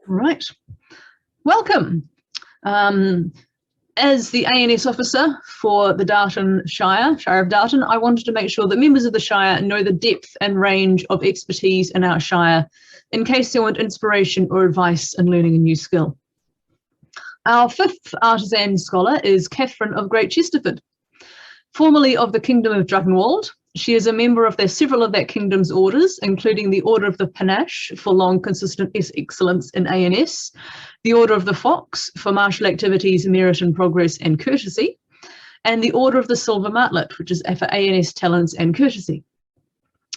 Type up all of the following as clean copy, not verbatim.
Right. Welcome. As the ANS officer for the Darton Shire of Darton, I wanted to make sure that members of the Shire know the depth and range of expertise in our Shire in case they want inspiration or advice in learning a new skill. Our fifth artisan scholar is Katherine of Great Chesterford. Formerly of the Kingdom of Drachenwald, she is a member of several of that kingdom's orders, including the Order of the Panache for long, consistent excellence in ANS, the Order of the Fox for martial activities, merit and progress and courtesy, and the Order of the Silver Martlet, which is for ANS talents and courtesy.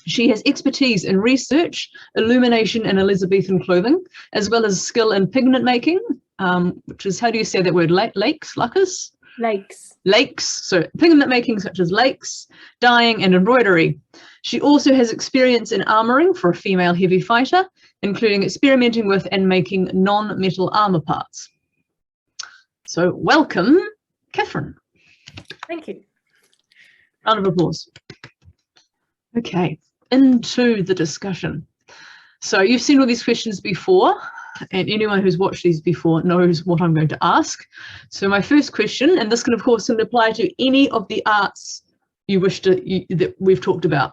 She has expertise in research, illumination and Elizabethan clothing, as well as skill in pigment making, which is, how do you say that word, lakes, lacquers? Lakes, so pigment making such as lakes, dyeing and embroidery. She also has experience in armouring for a female heavy fighter, including experimenting with and making non-metal armour parts. So welcome, Katherine. Thank you. Round of applause. Okay, into the discussion. So you've seen all these questions before, and anyone who's watched these before knows what I'm going to ask. So my first question, and this can of course apply to any of the arts you wish to that we've talked about,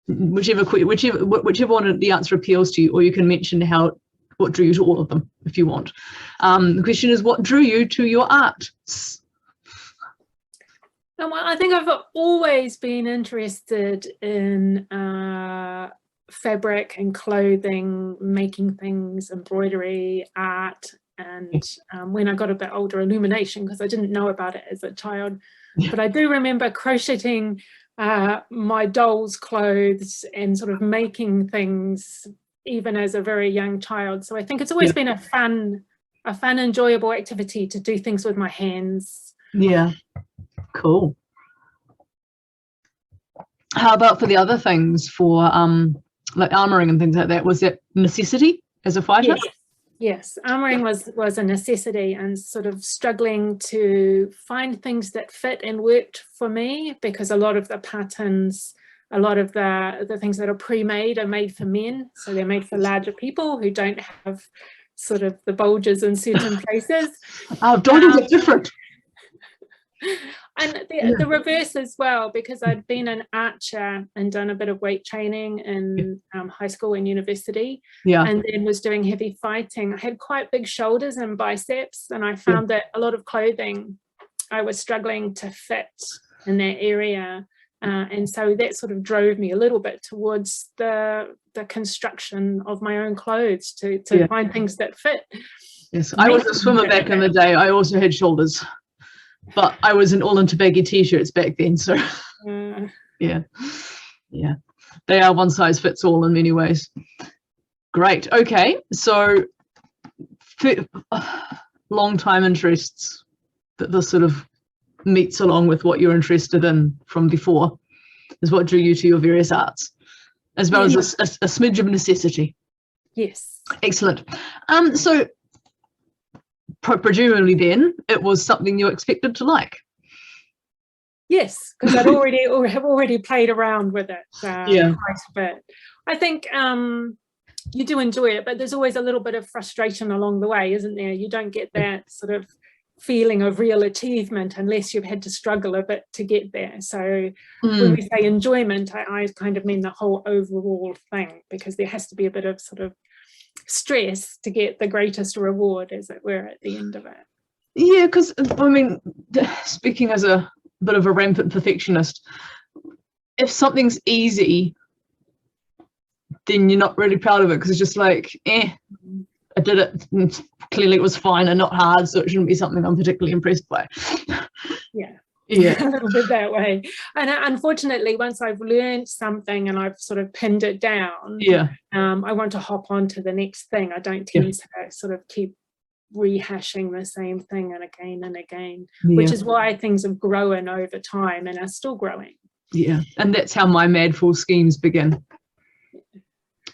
whichever one of the answer appeals to you, or you can mention what drew you to all of them if you want. The question is, what drew you to your art? I think I've always been interested in fabric and clothing, making things, embroidery, art, and when I got a bit older, illumination, because I didn't know about it as a child. But I do remember crocheting my dolls' clothes and sort of making things even as a very young child. So I think it's always been a fun, enjoyable activity to do things with my hands. Yeah, cool. How about for the other things, for like armouring and things like that? Was that necessity as a fighter? Yes, armouring was a necessity, and sort of struggling to find things that fit and worked for me, because a lot of the patterns, a lot of the things that are pre-made are made for men, so they're made for larger people who don't have sort of the bulges in certain places. Oh, dollies are different. And the reverse as well, because I'd been an archer and done a bit of weight training in high school and university, and then was doing heavy fighting. I had quite big shoulders and biceps, and I found that a lot of clothing I was struggling to fit in that area, and so that sort of drove me a little bit towards the construction of my own clothes to find things that fit. Yes, I was a swimmer back in the day. I also had shoulders, but I was all into baggy t-shirts back then, so yeah, they are one size fits all in many ways. Great. Okay, so long time interests that this sort of meets along with what you're interested in from before is what drew you to your various arts, as well as a smidge of necessity. Yes. Excellent. So presumably then it was something you expected to like. Yes, because I'd already played around with it quite a bit. I think you do enjoy it, but there's always a little bit of frustration along the way, isn't there? You don't get that sort of feeling of real achievement unless you've had to struggle a bit to get there. So when we say enjoyment, I kind of mean the whole overall thing, because there has to be a bit of sort of stress to get the greatest reward, as it were, at the end of it. Yeah, because I mean, speaking as a bit of a rampant perfectionist, if something's easy, then you're not really proud of it, because it's just like, I did it, and clearly it was fine and not hard, so it shouldn't be something I'm particularly impressed by. A little bit that way. And unfortunately, once I've learned something and I've sort of pinned it down, I want to hop on to the next thing. I don't tend to sort of keep rehashing the same thing and again, which is why things have grown over time and are still growing. And that's how my Mad Fool schemes begin.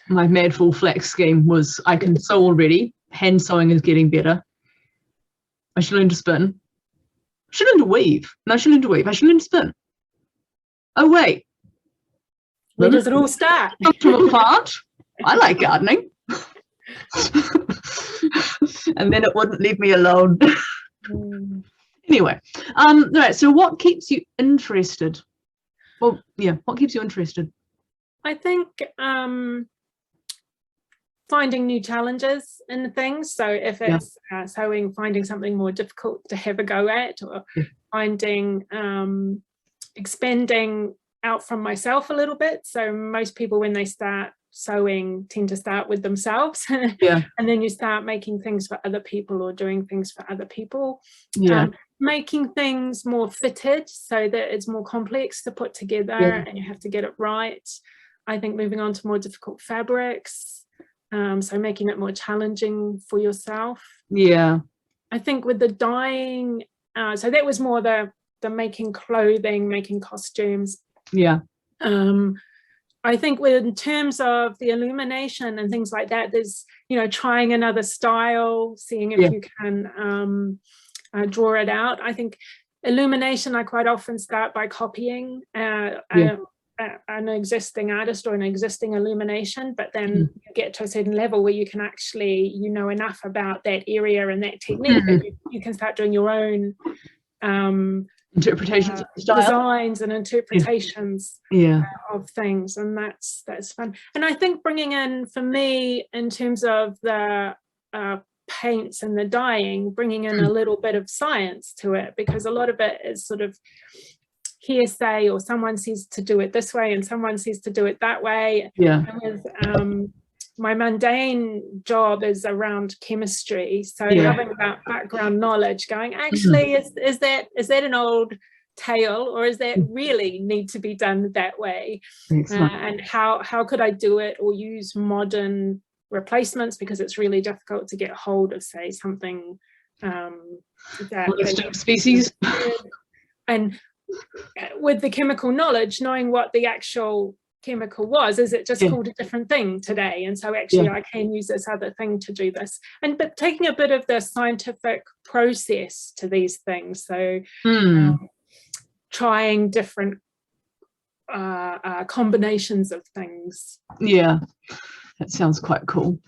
My Mad Fool flax scheme was, I can sew already, hand sewing is getting better, I should learn to spin. I should learn to weave. No, I should learn to weave. I should learn to spin. Oh, wait. Where does it all start? From a plant. I like gardening. And then it wouldn't leave me alone. Anyway, right, so what keeps you interested? Well, yeah, what keeps you interested? I think finding new challenges in things. So if it's sewing, finding something more difficult to have a go at, or finding expanding out from myself a little bit. So most people, when they start sewing, tend to start with themselves, and then you start making things for other people or doing things for other people. Making things more fitted so that it's more complex to put together and you have to get it right. I think moving on to more difficult fabrics. So making it more challenging for yourself. I think with the dyeing, so that was more the making clothing, making costumes. I think in terms of the illumination and things like that, there's, you know, trying another style, seeing if you can draw it out. I think illumination, I quite often start by copying an existing artist or an existing illumination, but then you get to a certain level where you can actually, you know, enough about that area and that technique that you can start doing your own interpretations of style. Designs and interpretations of things, and that's fun. And I think bringing in, for me, in terms of the paints and the dyeing, bringing in a little bit of science to it, because a lot of it is sort of hearsay, or someone says to do it this way and someone says to do it that way. And with my mundane job is around chemistry, so having that background knowledge, going, actually, is that an old tale, or is that really need to be done that way? And how could I do it, or use modern replacements, because it's really difficult to get hold of, say, something that species. And with the chemical knowledge, knowing what the actual chemical was, is it just called a different thing today? And so actually I can use this other thing to do this, but taking a bit of the scientific process to these things. So trying different combinations of things. That sounds quite cool.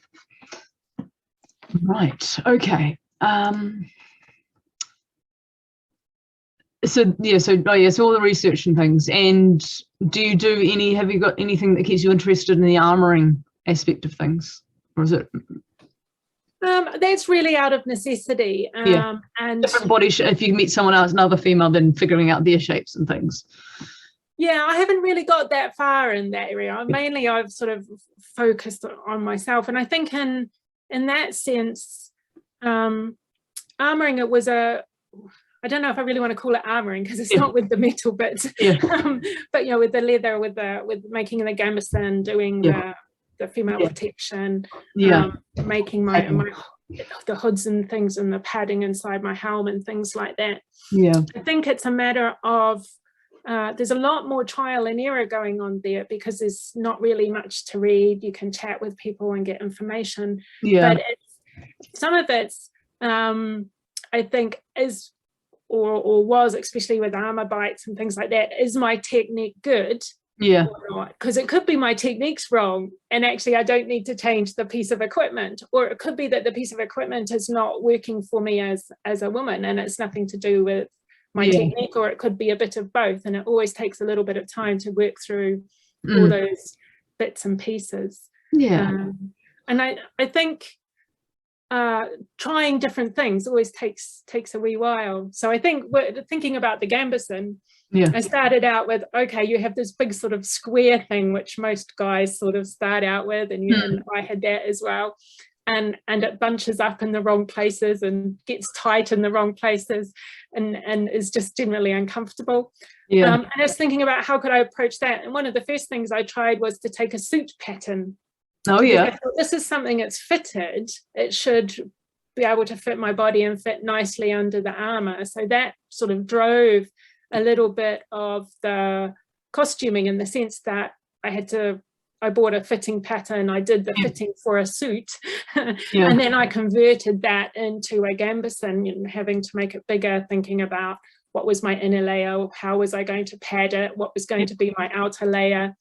Right, okay. So all the research and things. And have you got anything that keeps you interested in the armouring aspect of things, or is it that's really out of necessity? And different body shape. If you meet someone else, another female, then figuring out their shapes and things. I haven't really got that far in that area. Mainly I've sort of focused on myself, and I think in that sense, armouring, it was I don't know if I really want to call it armouring, because it's not with the metal bits, but you know, with the leather, with making the Gambeson, doing the female protection, making the hoods and things, and the padding inside my helm and things like that. I think it's a matter of there's a lot more trial and error going on there, because there's not really much to read. You can chat with people and get information, but some of it's I think is or was, especially with armour bites and things like that, is my technique good or not? Because it could be my technique's wrong, and actually I don't need to change the piece of equipment, or it could be that the piece of equipment is not working for me as a woman, and it's nothing to do with my technique, or it could be a bit of both, and it always takes a little bit of time to work through all those bits and pieces. And I think trying different things always takes a wee while. So I think thinking about the Gambeson, I started out with, okay, you have this big sort of square thing, which most guys sort of start out with, and I had that as well, and it bunches up in the wrong places and gets tight in the wrong places, and is just generally uncomfortable. And I was thinking about how could I approach that, and one of the first things I tried was to take a suit pattern. This is something that's fitted, it should be able to fit my body and fit nicely under the armour. So that sort of drove a little bit of the costuming, in the sense that I bought a fitting pattern, I did the fitting for a suit, and then I converted that into a Gambeson, you know, having to make it bigger, thinking about what was my inner layer, how was I going to pad it, what was going to be my outer layer.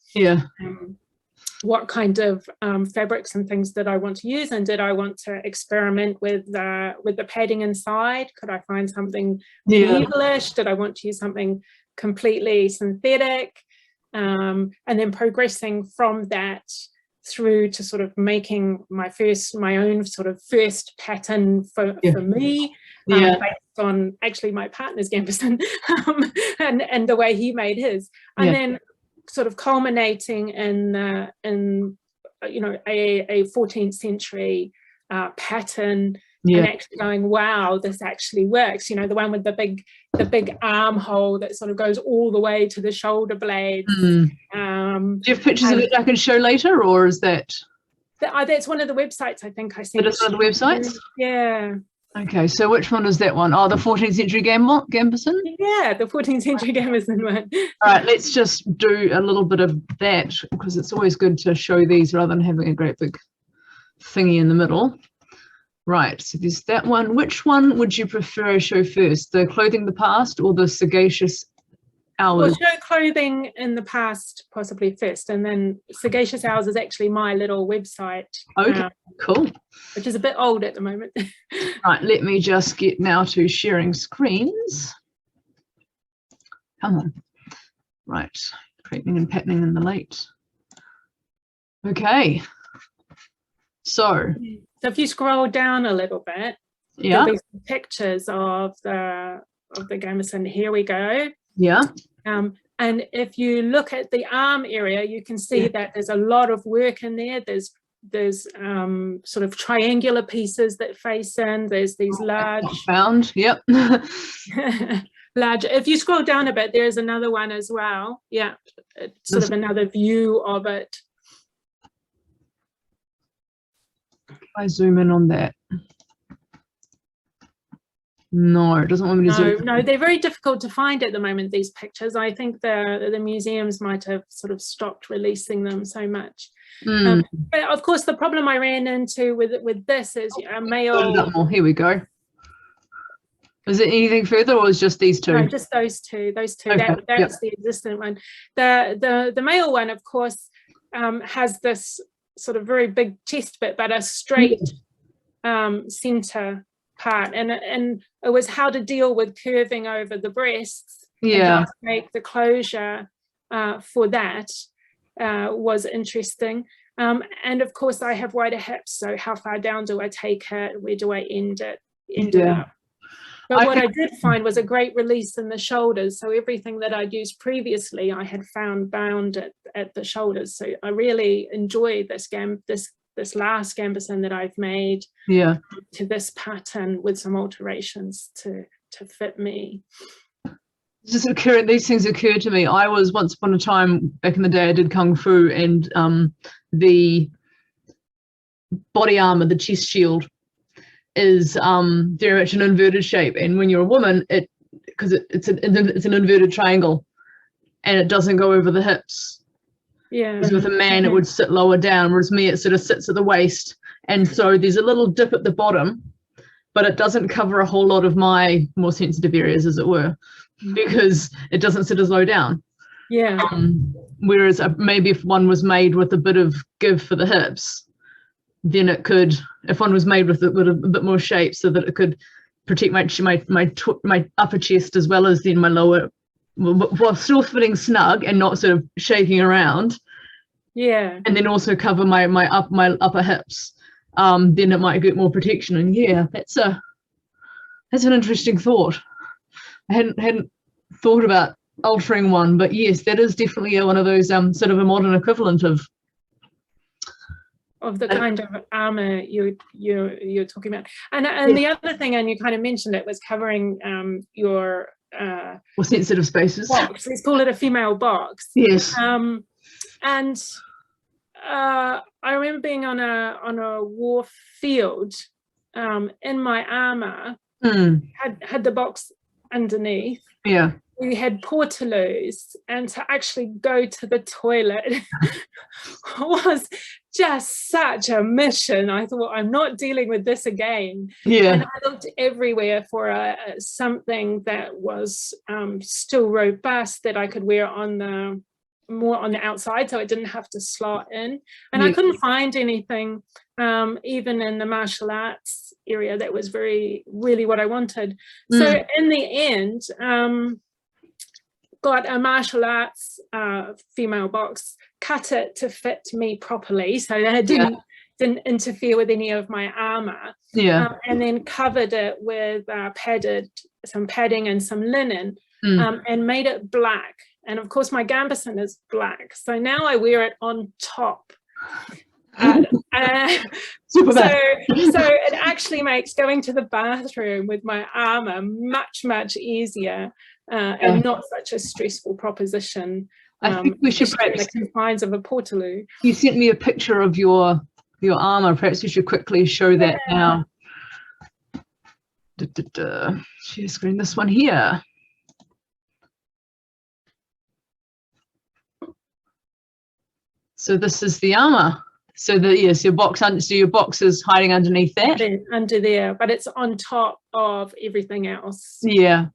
what kind of fabrics and things did I want to use, and did I want to experiment with the padding inside? Could I find something medievalish? Did I want to use something completely synthetic? And then progressing from that through to sort of making my own sort of first pattern for me, based on actually my partner's Gambeson, and the way he made his, and then sort of culminating in you know, a 14th century pattern, and actually going, wow, this actually works. You know, the one with the big armhole that sort of goes all the way to the shoulder blades. Do you have pictures of it I can show later, or is that? That's one of the websites I think I sent. That is one of the websites? Yeah. Okay, so which one is that one? Oh, the 14th century Gambeson? Yeah, the 14th century Gambeson one. All right, let's just do a little bit of that, because it's always good to show these rather than having a great big thingy in the middle. Right, so there's that one. Which one would you prefer I show first? The clothing the past or the sagacious hours? Well, show clothing in the past possibly first, and then Sagacious Hours is actually my little website. Okay, cool. Which is a bit old at the moment. Right, let me just get now to sharing screens. Come on. Right, creating and patterning in the late. Okay. So if you scroll down a little bit, there'll be some pictures of the Gambeson. Here we go. Yeah. And if you look at the arm area, you can see that there's a lot of work in there. There's sort of triangular pieces that face in. There's these large. Found. Yep. Large. If you scroll down a bit, there's another one as well. Yeah, it's sort of another view of it. I zoom in on that. No, it doesn't want me to zoom. No, they're very difficult to find at the moment, these pictures. I think the museums might have sort of stopped releasing them so much. But of course, the problem I ran into with this is a male. Here we go. Is it anything further, or is just these two? No, just those two. Those two. Okay. That's the existent one. The male one, of course, has this sort of very big chest bit, but a straight center part, and it was how to deal with curving over the breasts. And make the closure for that was interesting. And of course, I have wider hips, so how far down do I take it? Where do I end it up? But what I did find was a great release in the shoulders. So everything that I'd used previously, I had found bound at the shoulders. So I really enjoyed this last Gambeson that I've made to this pattern with some alterations to fit me. These things occur to me. I was once upon a time back in the day, I did kung fu, and the body armor, the chest shield, is very much an inverted shape, and when you're a woman, because it's an inverted triangle, and it doesn't go over the hips. Because with a man it would sit lower down, whereas me it sort of sits at the waist, and so there's a little dip at the bottom, but it doesn't cover a whole lot of my more sensitive areas, as it were, because it doesn't sit as low down. Whereas maybe if one was made with a bit of give for the hips, then it could, if one was made with a bit more shape, so that it could protect my upper chest as well as then my lower, while still fitting snug and not sort of shaking around. And then also cover my upper hips. Then it might get more protection. And that's an interesting thought. I hadn't thought about altering one, but yes, that is definitely one of those sort of a modern equivalent of the kind of armor you're talking about. And the other thing, and you kind of mentioned it, was covering your or sensitive spaces. Box. Let's call it a female box. And I remember being on a war field in my armor, had the box underneath. We had portaloos, and to actually go to the toilet was just such a mission. I thought, I'm not dealing with this again. And I looked everywhere for something that was still robust, that I could wear on more on the outside, so it didn't have to slot in. And I couldn't find anything, even in the martial arts area, that was really what I wanted. So in the end, got a martial arts female box, cut it to fit me properly, so that it didn't interfere with any of my armour. And then covered it with some padding and some linen, and made it black. And of course my Gambeson is black, so now I wear it on top. So it actually makes going to the bathroom with my armour much easier, and not such a stressful proposition. I think we should perhaps, in the confines of a portaloo. You sent me a picture of your armour. Perhaps we should quickly show that now. Share screen, this one here. So this is the armour. So your box is hiding underneath that. Under there, but it's on top of everything else. Yeah.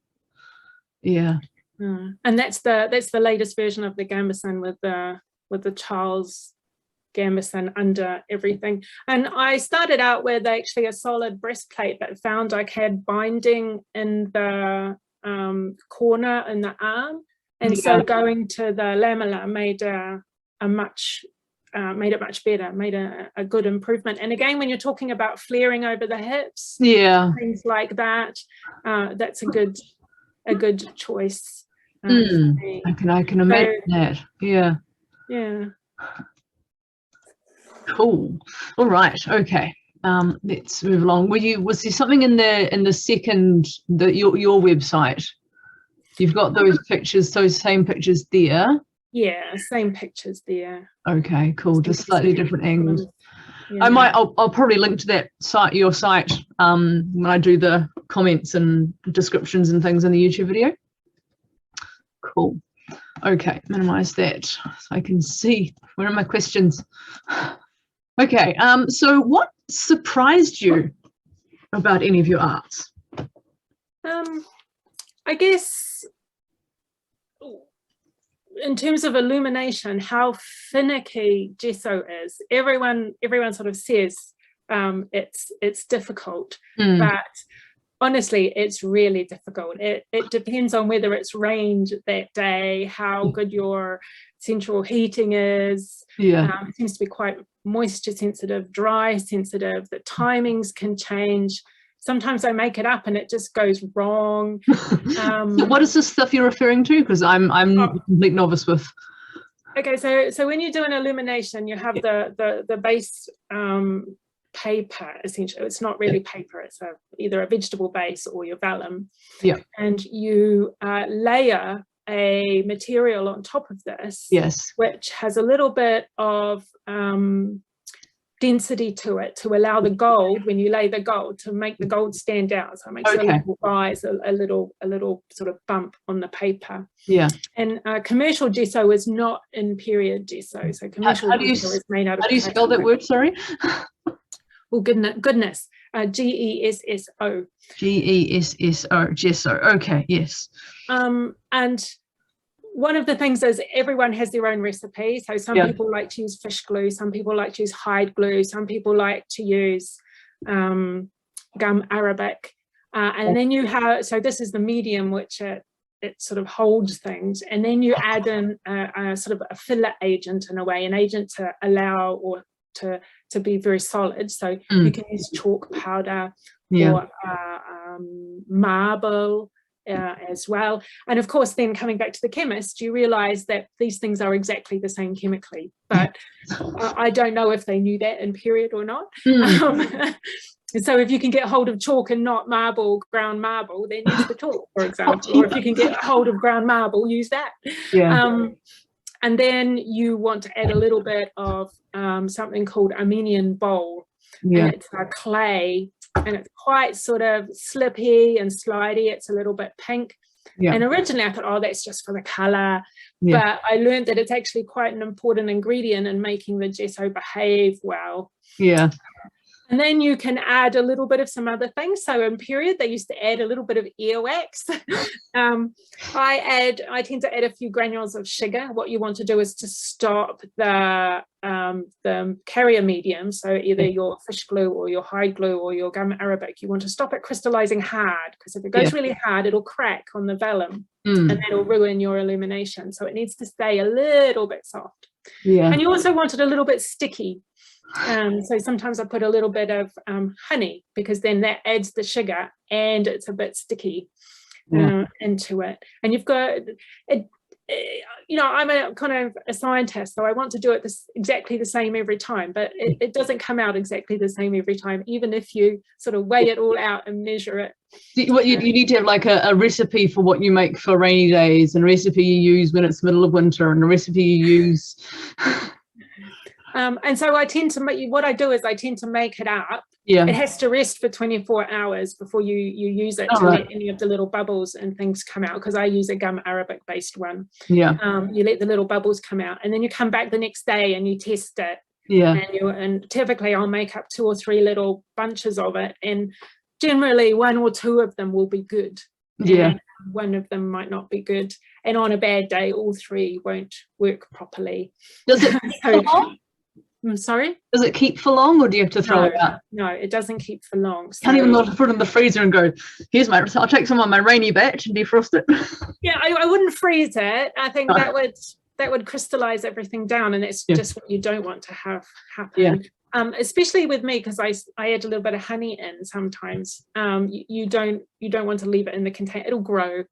And that's the latest version of the Gambeson with the Charles Gambeson under everything. And I started out with actually a solid breastplate, but found I had binding in the corner and the arm, and so going to the lamella made it much better, made a good improvement. And again, when you're talking about flaring over the hips, things like that, that's a good choice. I can imagine that. Yeah. Cool. All right. Okay. Let's move along. Was there something in the second, your website? You've got those pictures, those same pictures there. Yeah, same pictures there. Okay, cool. Just slightly different angles. I'll probably link to that site, your site, when I do the comments and descriptions and things in the YouTube video. Cool. Okay, minimize that so I can see. Where are my questions? Okay, so what surprised you about any of your arts? I guess in terms of illumination, how finicky gesso is. Everyone sort of says it's difficult, but honestly, it's really difficult. It depends on whether it's rained that day, how good your central heating is. It seems to be quite moisture sensitive, dry sensitive. The timings can change. Sometimes I make it up and it just goes wrong. So what is this stuff you're referring to? Because I'm a complete novice with. Okay, so when you do an illumination, you have the base paper, essentially. It's not really paper, it's either a vegetable base or your vellum. And you layer a material on top of this, which has a little bit of density to it to allow the gold, when you lay the gold, to make the gold stand out. So it makes a little rise, a little sort of bump on the paper. And commercial gesso is not in period gesso. So commercial gesso is made out of. How do you spell that word? Sorry. Oh goodness. Gesso. Gesso. Gesso. Okay. Yes. And one of the things is everyone has their own recipe. So some people like to use fish glue, some people like to use hide glue, some people like to use gum arabic, and then you have, so this is the medium which it sort of holds things, and then you add in a sort of a filler agent, in a way, an agent to allow or to be very solid. So you can use chalk powder or marble as well. And of course, then coming back to the chemist, you realize that these things are exactly the same chemically, but I don't know if they knew that in period or not. So if you can get hold of chalk and not marble, ground marble, then use the chalk, for example. Or if you can get hold of ground marble, use that. And then you want to add a little bit of something called Armenian bowl. And it's a clay, and it's quite sort of slippy and slidey. It's a little bit pink. And originally I thought, oh, that's just for the colour. But I learned that it's actually quite an important ingredient in making the gesso behave well. And then you can add a little bit of some other things. So in period, they used to add a little bit of earwax. I tend to add a few granules of sugar. What you want to do is to stop the carrier medium. So either your fish glue or your hide glue or your gum arabic, you want to stop it crystallizing hard, because if it goes really hard, it'll crack on the vellum and that'll ruin your illumination. So it needs to stay a little bit soft. And you also want it a little bit sticky. So sometimes I put a little bit of honey, because then that adds the sugar and it's a bit sticky into it. And you've got it, you know, I'm a kind of a scientist, so I want to do it exactly the same every time, but it doesn't come out exactly the same every time, even if you sort of weigh it all out and measure it. You need to have like a recipe for what you make for rainy days, and a recipe you use when it's middle of winter, and a recipe you use. And so I tend to make, what I do is I tend to make it up. It has to rest for 24 hours before you use it to let any of the little bubbles and things come out, because I use a gum arabic based one. You let the little bubbles come out, and then you come back the next day and you test it. And typically I'll make up 2 or 3 little bunches of it, and generally 1 or 2 of them will be good. One of them might not be good, and on a bad day all 3 won't work properly. Does it I'm sorry? Does it keep for long, or do you have to throw it out? No, it doesn't keep for long. So, can't even not put it in the freezer and go, here's my, I'll take some of my rainy batch and defrost it. I wouldn't freeze it. I think that would crystallize everything down, and it's just what you don't want to have happen. Especially with me, because I add a little bit of honey in sometimes. You don't want to leave it in the container, it'll grow.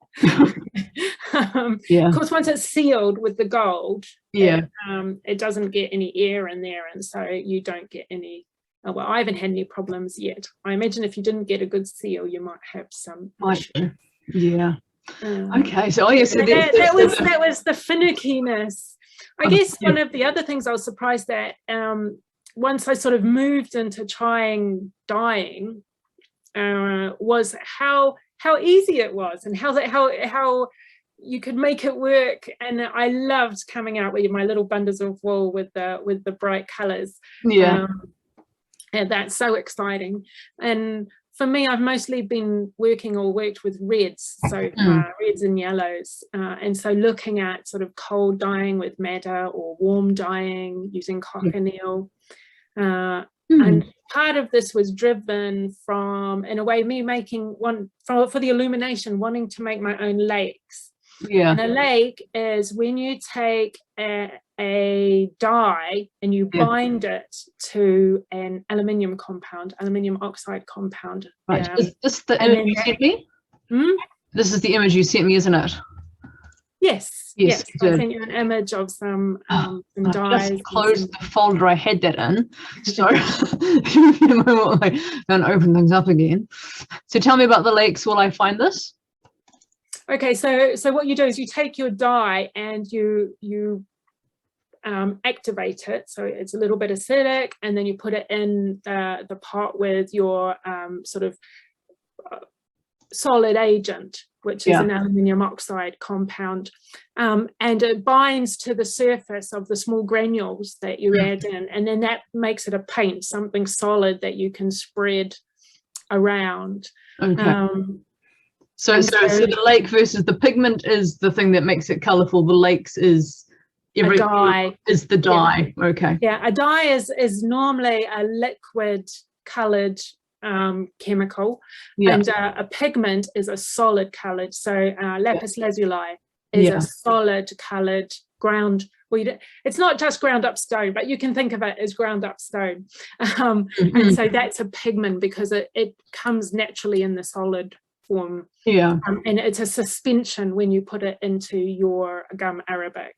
Of course, once it's sealed with the gold, it doesn't get any air in there, and so you don't get any, well, I haven't had any problems yet. I imagine if you didn't get a good seal, you might have some issue. Okay, so so that was the finickiness. I guess one of the other things I was surprised at, once I sort of moved into trying dyeing, was how easy it was, and how you could make it work. And I loved coming out with my little bundles of wool with the bright colors. And that's so exciting. And for me, I've mostly been worked with reds, so reds and yellows, and so looking at sort of cold dyeing with madder, or warm dyeing using cochineal. And part of this was driven from, in a way, me making one for the illumination, wanting to make my own lakes. And a lake is when you take a dye and you bind it to an aluminium oxide compound. Is this the image you sent me? This is the image you sent me, isn't it? Yes. I sent you an image of some dyes. Just closed the folder I had that in, so give me a moment while I go and open things up again. So tell me about the lakes while I find this. Okay, so what you do is you take your dye and you activate it, so it's a little bit acidic, and then you put it in the pot with your sort of solid agent, which is an aluminium oxide compound, and it binds to the surface of the small granules that you add in, and then that makes it a paint, something solid that you can spread around. So the lake versus the pigment is the thing that makes it colorful. The lakes is the dye. A dye is normally a liquid colored chemical, and a pigment is a solid colored. So lapis lazuli is a solid colored ground. It's not just ground up stone, but you can think of it as ground up stone. And so that's a pigment, because it comes naturally in the solid form. And it's a suspension when you put it into your gum arabic.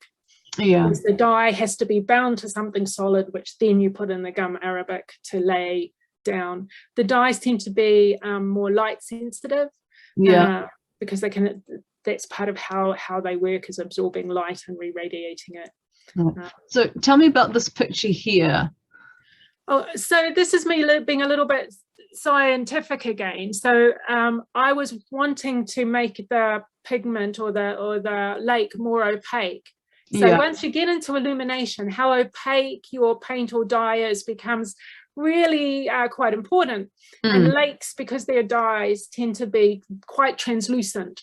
Because the dye has to be bound to something solid, which then you put in the gum arabic to lay down. The dyes tend to be more light sensitive, because they can, that's part of how they work, is absorbing light and re-radiating it. So tell me about this picture here. So this is me being a little bit scientific again. So I was wanting to make the pigment or the lake more opaque, So once you get into illumination, how opaque your paint or dye is becomes really quite important. And lakes, because their dyes tend to be quite translucent.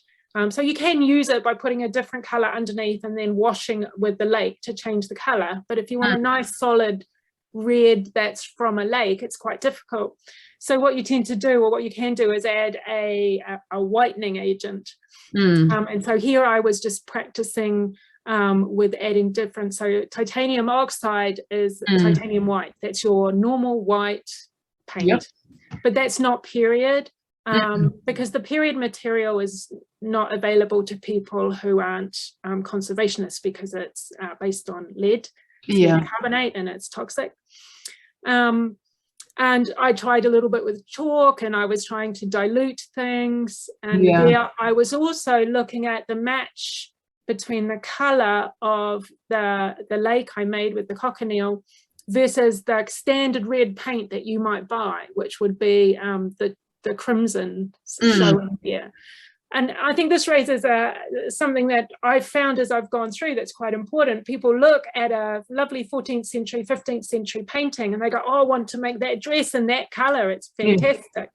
So you can use it by putting a different color underneath and then washing it with the lake to change the color. But if you want a nice solid red that's from a lake, it's quite difficult. So what you tend to do, or what you can do, is add a whitening agent. And so here I was just practicing with adding different, so titanium oxide is titanium white. That's your normal white paint, but that's not period, because the period material is not available to people who aren't conservationists, because it's based on lead carbonate and it's toxic. And I tried a little bit with chalk, and I was trying to dilute things, and there I was also looking at the match between the color of the lake I made with the cochineal versus the standard red paint that you might buy, which would be the crimson showing here. And I think this raises something that I've found as I've gone through that's quite important. People look at a lovely 14th century, 15th century painting and they go, oh, I want to make that dress in that color. It's fantastic.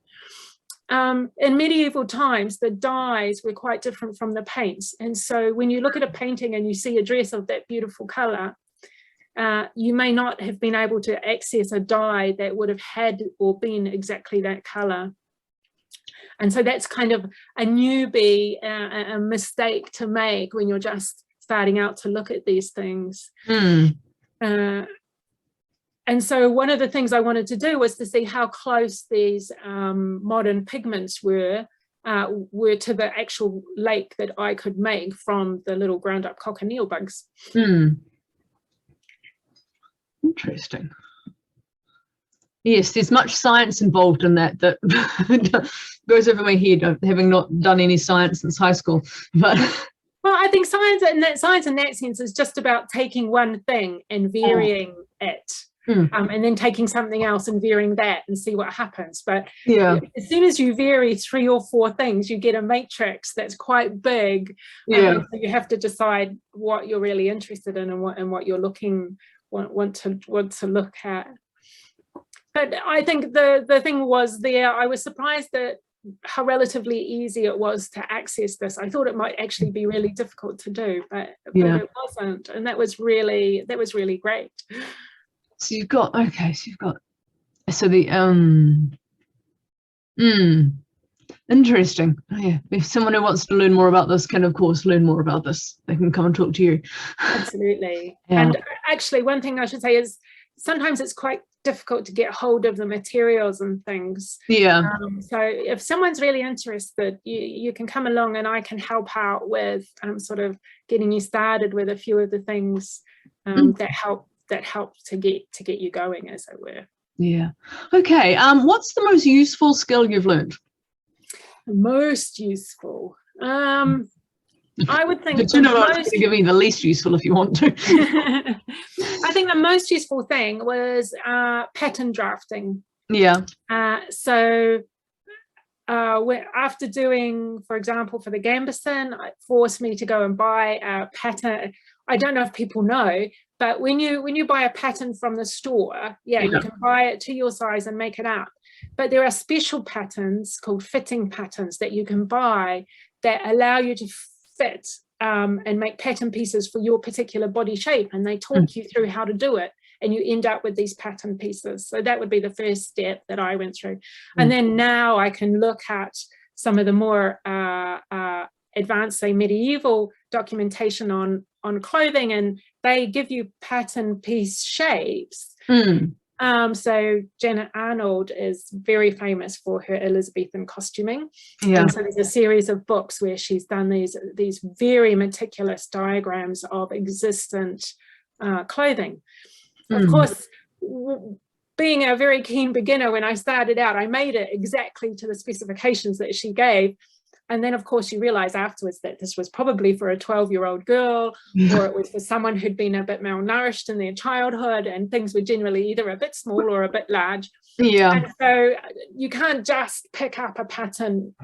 In medieval times, the dyes were quite different from the paints. And so when you look at a painting and you see a dress of that beautiful color, you may not have been able to access a dye that would have had or been exactly that color. And so that's kind of a newbie, a mistake to make when you're just starting out to look at these things. And so one of the things I wanted to do was to see how close these modern pigments were to the actual lake that I could make from the little ground up cochineal bugs. Interesting. Yes, there's much science involved in that goes over my head, having not done any science since high school. But well, I think science in that sense is just about taking one thing and varying it. And then taking something else and varying that and see what happens. But as soon as you vary 3 or 4 things, you get a matrix that's quite big. So you have to decide what you're really interested in and what you're want to look at. But I think the thing was there, I was surprised at how relatively easy it was to access this. I thought it might actually be really difficult to do, but it wasn't, and that was really great. So you've got so the interesting. If someone who wants to learn more about this can of course learn more about this, they can come and talk to you. Absolutely. And actually one thing I should say is sometimes it's quite difficult to get hold of the materials and things. So if someone's really interested, you can come along and I can help out with sort of getting you started with a few of the things that help to get you going, as it were. Okay, what's the most useful skill you've learned? Most useful, I would think. But you know what, give me the least useful if you want to. I think the most useful thing was pattern drafting. So after doing, for example, for the Gambeson, it forced me to go and buy a pattern. I don't know if people know, but when you buy a pattern from the store, you can buy it to your size and make it up. But there are special patterns called fitting patterns that you can buy that allow you to fit and make pattern pieces for your particular body shape, and they talk you through how to do it, and you end up with these pattern pieces. So that would be the first step that I went through. And then now I can look at some of the more advanced, say, medieval documentation on clothing, and they give you pattern piece shapes. So Janet Arnold is very famous for her Elizabethan costuming. And so there's a series of books where she's done these very meticulous diagrams of existent clothing. Of course, being a very keen beginner, when I started out, I made it exactly to the specifications that she gave. And then, of course, you realize afterwards that this was probably for a 12-year-old girl, or it was for someone who'd been a bit malnourished in their childhood, and things were generally either a bit small or a bit large. And so you can't just pick up a pattern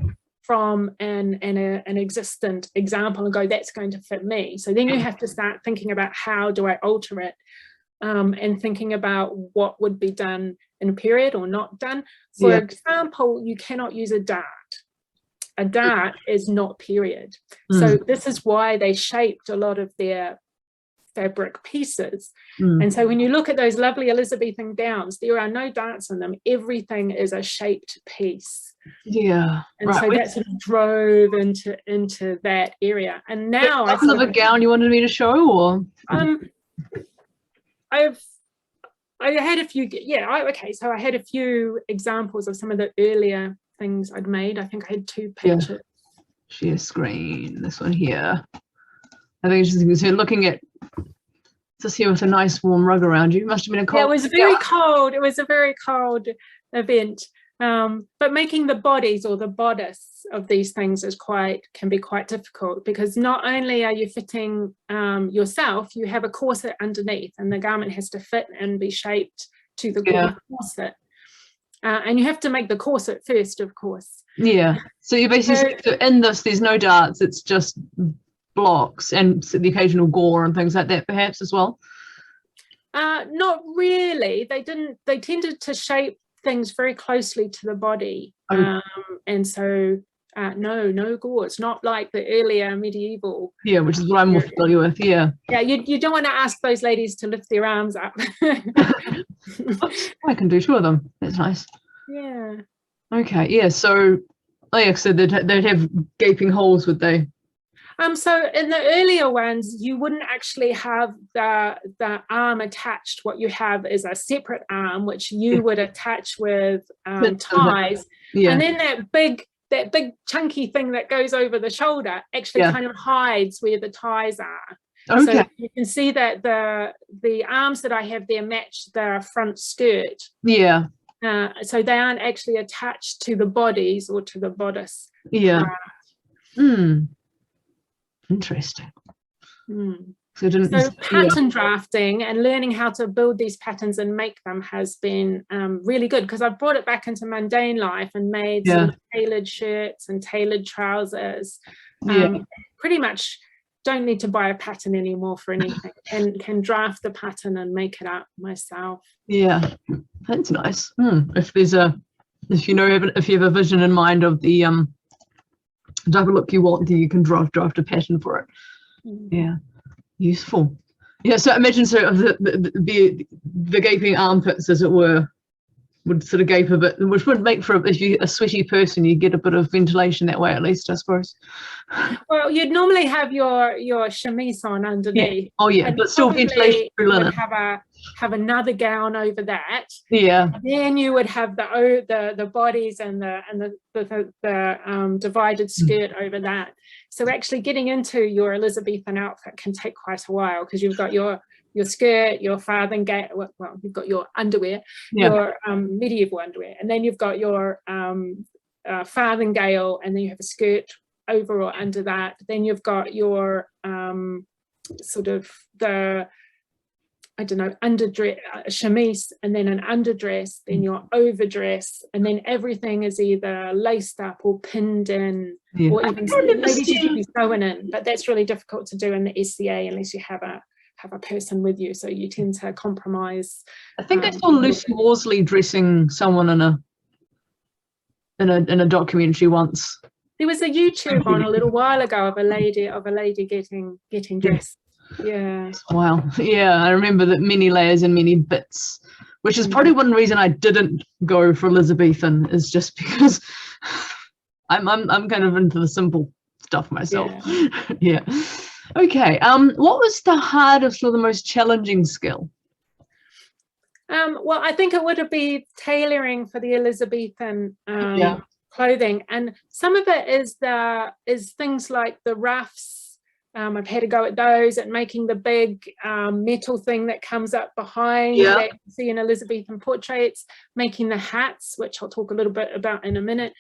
from an existent example and go, that's going to fit me. So then you have to start thinking about how do I alter it, and thinking about what would be done in a period or not done. For example, you cannot use a dart. A dart is not period. So this is why they shaped a lot of their fabric pieces. And so when you look at those lovely Elizabethan gowns, there are no darts in them. Everything is a shaped piece. Yeah. And so that sort of drove into that area. And now I sort of a gown you wanted me to show, or I had a few, so I had a few examples of some of the earlier things I'd made. I think I had 2 pictures. Share screen, this one here. I think it's just looking at this here with a nice warm rug around you. Must have been a cold. Yeah, it was very cold. It was a very cold event. But making the bodies or the bodice of these things can be quite difficult, because not only are you fitting yourself, you have a corset underneath, and the garment has to fit and be shaped to the corset. And you have to make the corset first, of course. Yeah. So you basically, so in this, there's no darts. It's just blocks and the occasional gore and things like that, perhaps, as well. Not really. They tended to shape things very closely to the body. And so no gores, not like the earlier medieval. Yeah, which is what I'm more familiar with. Yeah, you don't want to ask those ladies to lift their arms up. I can do 2 of them. That's nice. Yeah. Okay. Yeah. So so they'd have gaping holes, would they? So in the earlier ones, you wouldn't actually have the arm attached. What you have is a separate arm, which you would attach with ties. And then that big chunky thing that goes over the shoulder actually kind of hides where the ties are. Okay. So you can see that the arms that I have there match the front skirt. Yeah. So they aren't actually attached to the bodies or to the bodice. Yeah. Interesting. So pattern drafting and learning how to build these patterns and make them has been really good, because I've brought it back into mundane life and made some tailored shirts and tailored trousers. Pretty much don't need to buy a pattern anymore for anything, and can draft the pattern and make it up myself. Yeah, that's nice. If you have a vision in mind of the type of look you want, then you can draft a pattern for it. Yeah, useful. Yeah, so imagine the gaping armpits, as it were, would sort of gape a bit, which would make for, if you're a sweaty person, you get a bit of ventilation that way, at least, I suppose. Well, you'd normally have your chemise on underneath. But still ventilation through linen. Have another gown over that. Yeah. And then you would have the bodies and the divided skirt over that. So actually getting into your Elizabethan outfit can take quite a while, because you've got your skirt, your farthingale, well, you've got your underwear, your medieval underwear, and then you've got your farthingale, and then you have a skirt over or under that. Then you've got your sort of underdress, chemise, and then an underdress, then your overdress, and then everything is either laced up or pinned in, or even maybe you should be sewn in, but that's really difficult to do in the SCA unless you have a person with you, so you tend to compromise. I think I saw Lucy Worsley dressing someone in a documentary once. There was a YouTube on a little while ago of a lady getting dressed. Yeah. Wow. Yeah, I remember that many layers and many bits, which is probably one reason I didn't go for Elizabethan, is just because I'm kind of into the simple stuff myself. Yeah. Okay. What was the hardest or the most challenging skill? Well, I think it would be tailoring for the Elizabethan clothing, and some of it is things like the ruffs. I've had to go at those, at making the big metal thing that comes up behind that you see in Elizabethan portraits, making the hats, which I'll talk a little bit about in a minute.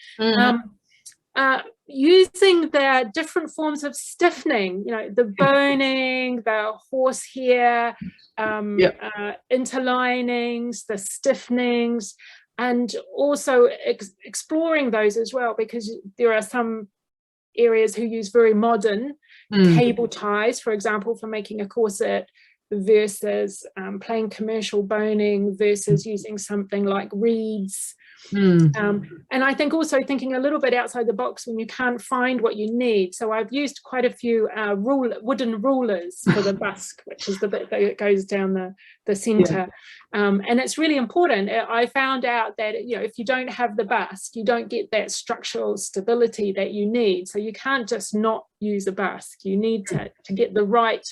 Using the different forms of stiffening, the boning, the horsehair, interlinings, the stiffenings, and also exploring those as well, because there are some areas who use very modern cable ties, for example, for making a corset, versus plain commercial boning, versus using something like reeds. And I think also thinking a little bit outside the box when you can't find what you need. So I've used quite a few wooden rulers for the busk, which is the bit that goes down the center. And it's really important. I found out that, you know, if you don't have the busk, you don't get that structural stability that you need. So you can't just not use a busk. You need to get the right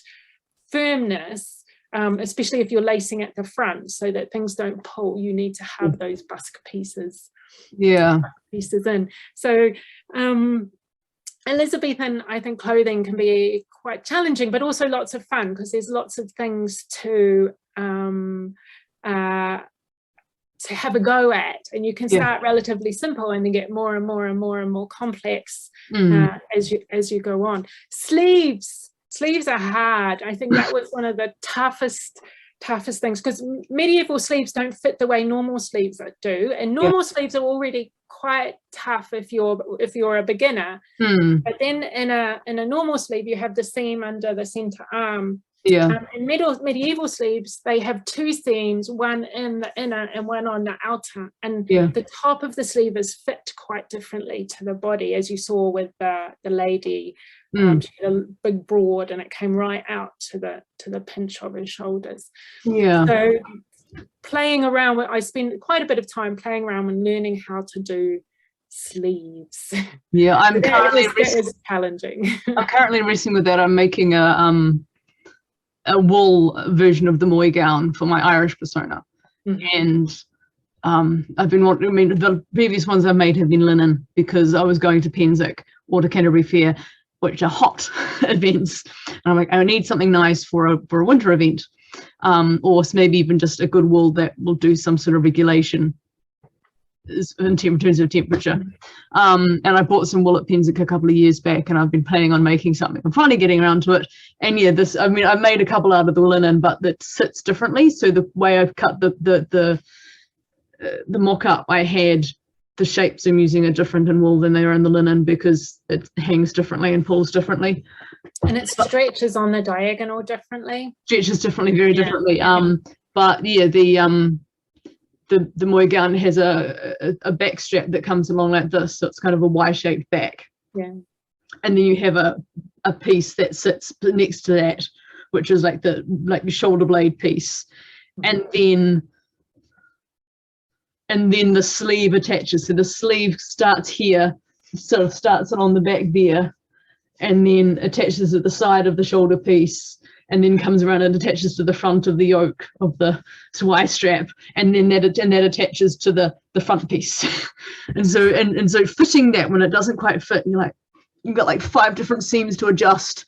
firmness, especially if you're lacing at the front, so that things don't pull. You need to have those busk pieces in. So Elizabethan, I think clothing can be quite challenging, but also lots of fun, because there's lots of things to have a go at, and you can start relatively simple and then get more and more and more and more complex as you go on. Sleeves are hard. I think that was one of the toughest things, because medieval sleeves don't fit the way normal sleeves do, and normal sleeves are already quite tough if you're a beginner. But then in a normal sleeve, you have the seam under the center arm. In medieval sleeves, they have two seams, one in the inner and one on the outer, and the top of the sleeve is fit quite differently to the body, as you saw with the lady. She had a big broad, and it came right out to the pinch of her shoulders. So playing around I spent quite a bit of time playing around and learning how to do sleeves. I'm currently challenging. I'm currently wrestling with that. I'm making a wool version of the Moy gown for my Irish persona, and I've been wanting. I mean, the previous ones I've made have been linen, because I was going to Penzance or to Canterbury Fair, which are hot events, and I'm like, I need something nice for a winter event, or maybe even just a good wool that will do some sort of regulation in terms of temperature. And I bought some wool at Penzance a couple of years back, and I've been planning on making something. I'm finally getting around to it. And I made a couple out of the linen, but that sits differently. So the way I've cut the mock-up, I had the shapes I'm using are different in wool than they are in the linen, because it hangs differently and pulls differently. And it stretches on the diagonal differently. Stretches differently, very differently. But the Moy gown has a back strap that comes along like this, so it's kind of a Y-shaped back. And then you have a piece that sits next to that, which is like the shoulder blade piece, and then the sleeve attaches. So the sleeve starts here, sort of starts it on the back there, and then attaches at the side of the shoulder piece, and then comes around and attaches to the front of the yoke of the Y strap, and then that attaches to the front piece. and so fitting that when it doesn't quite fit, you've got like 5 different seams to adjust.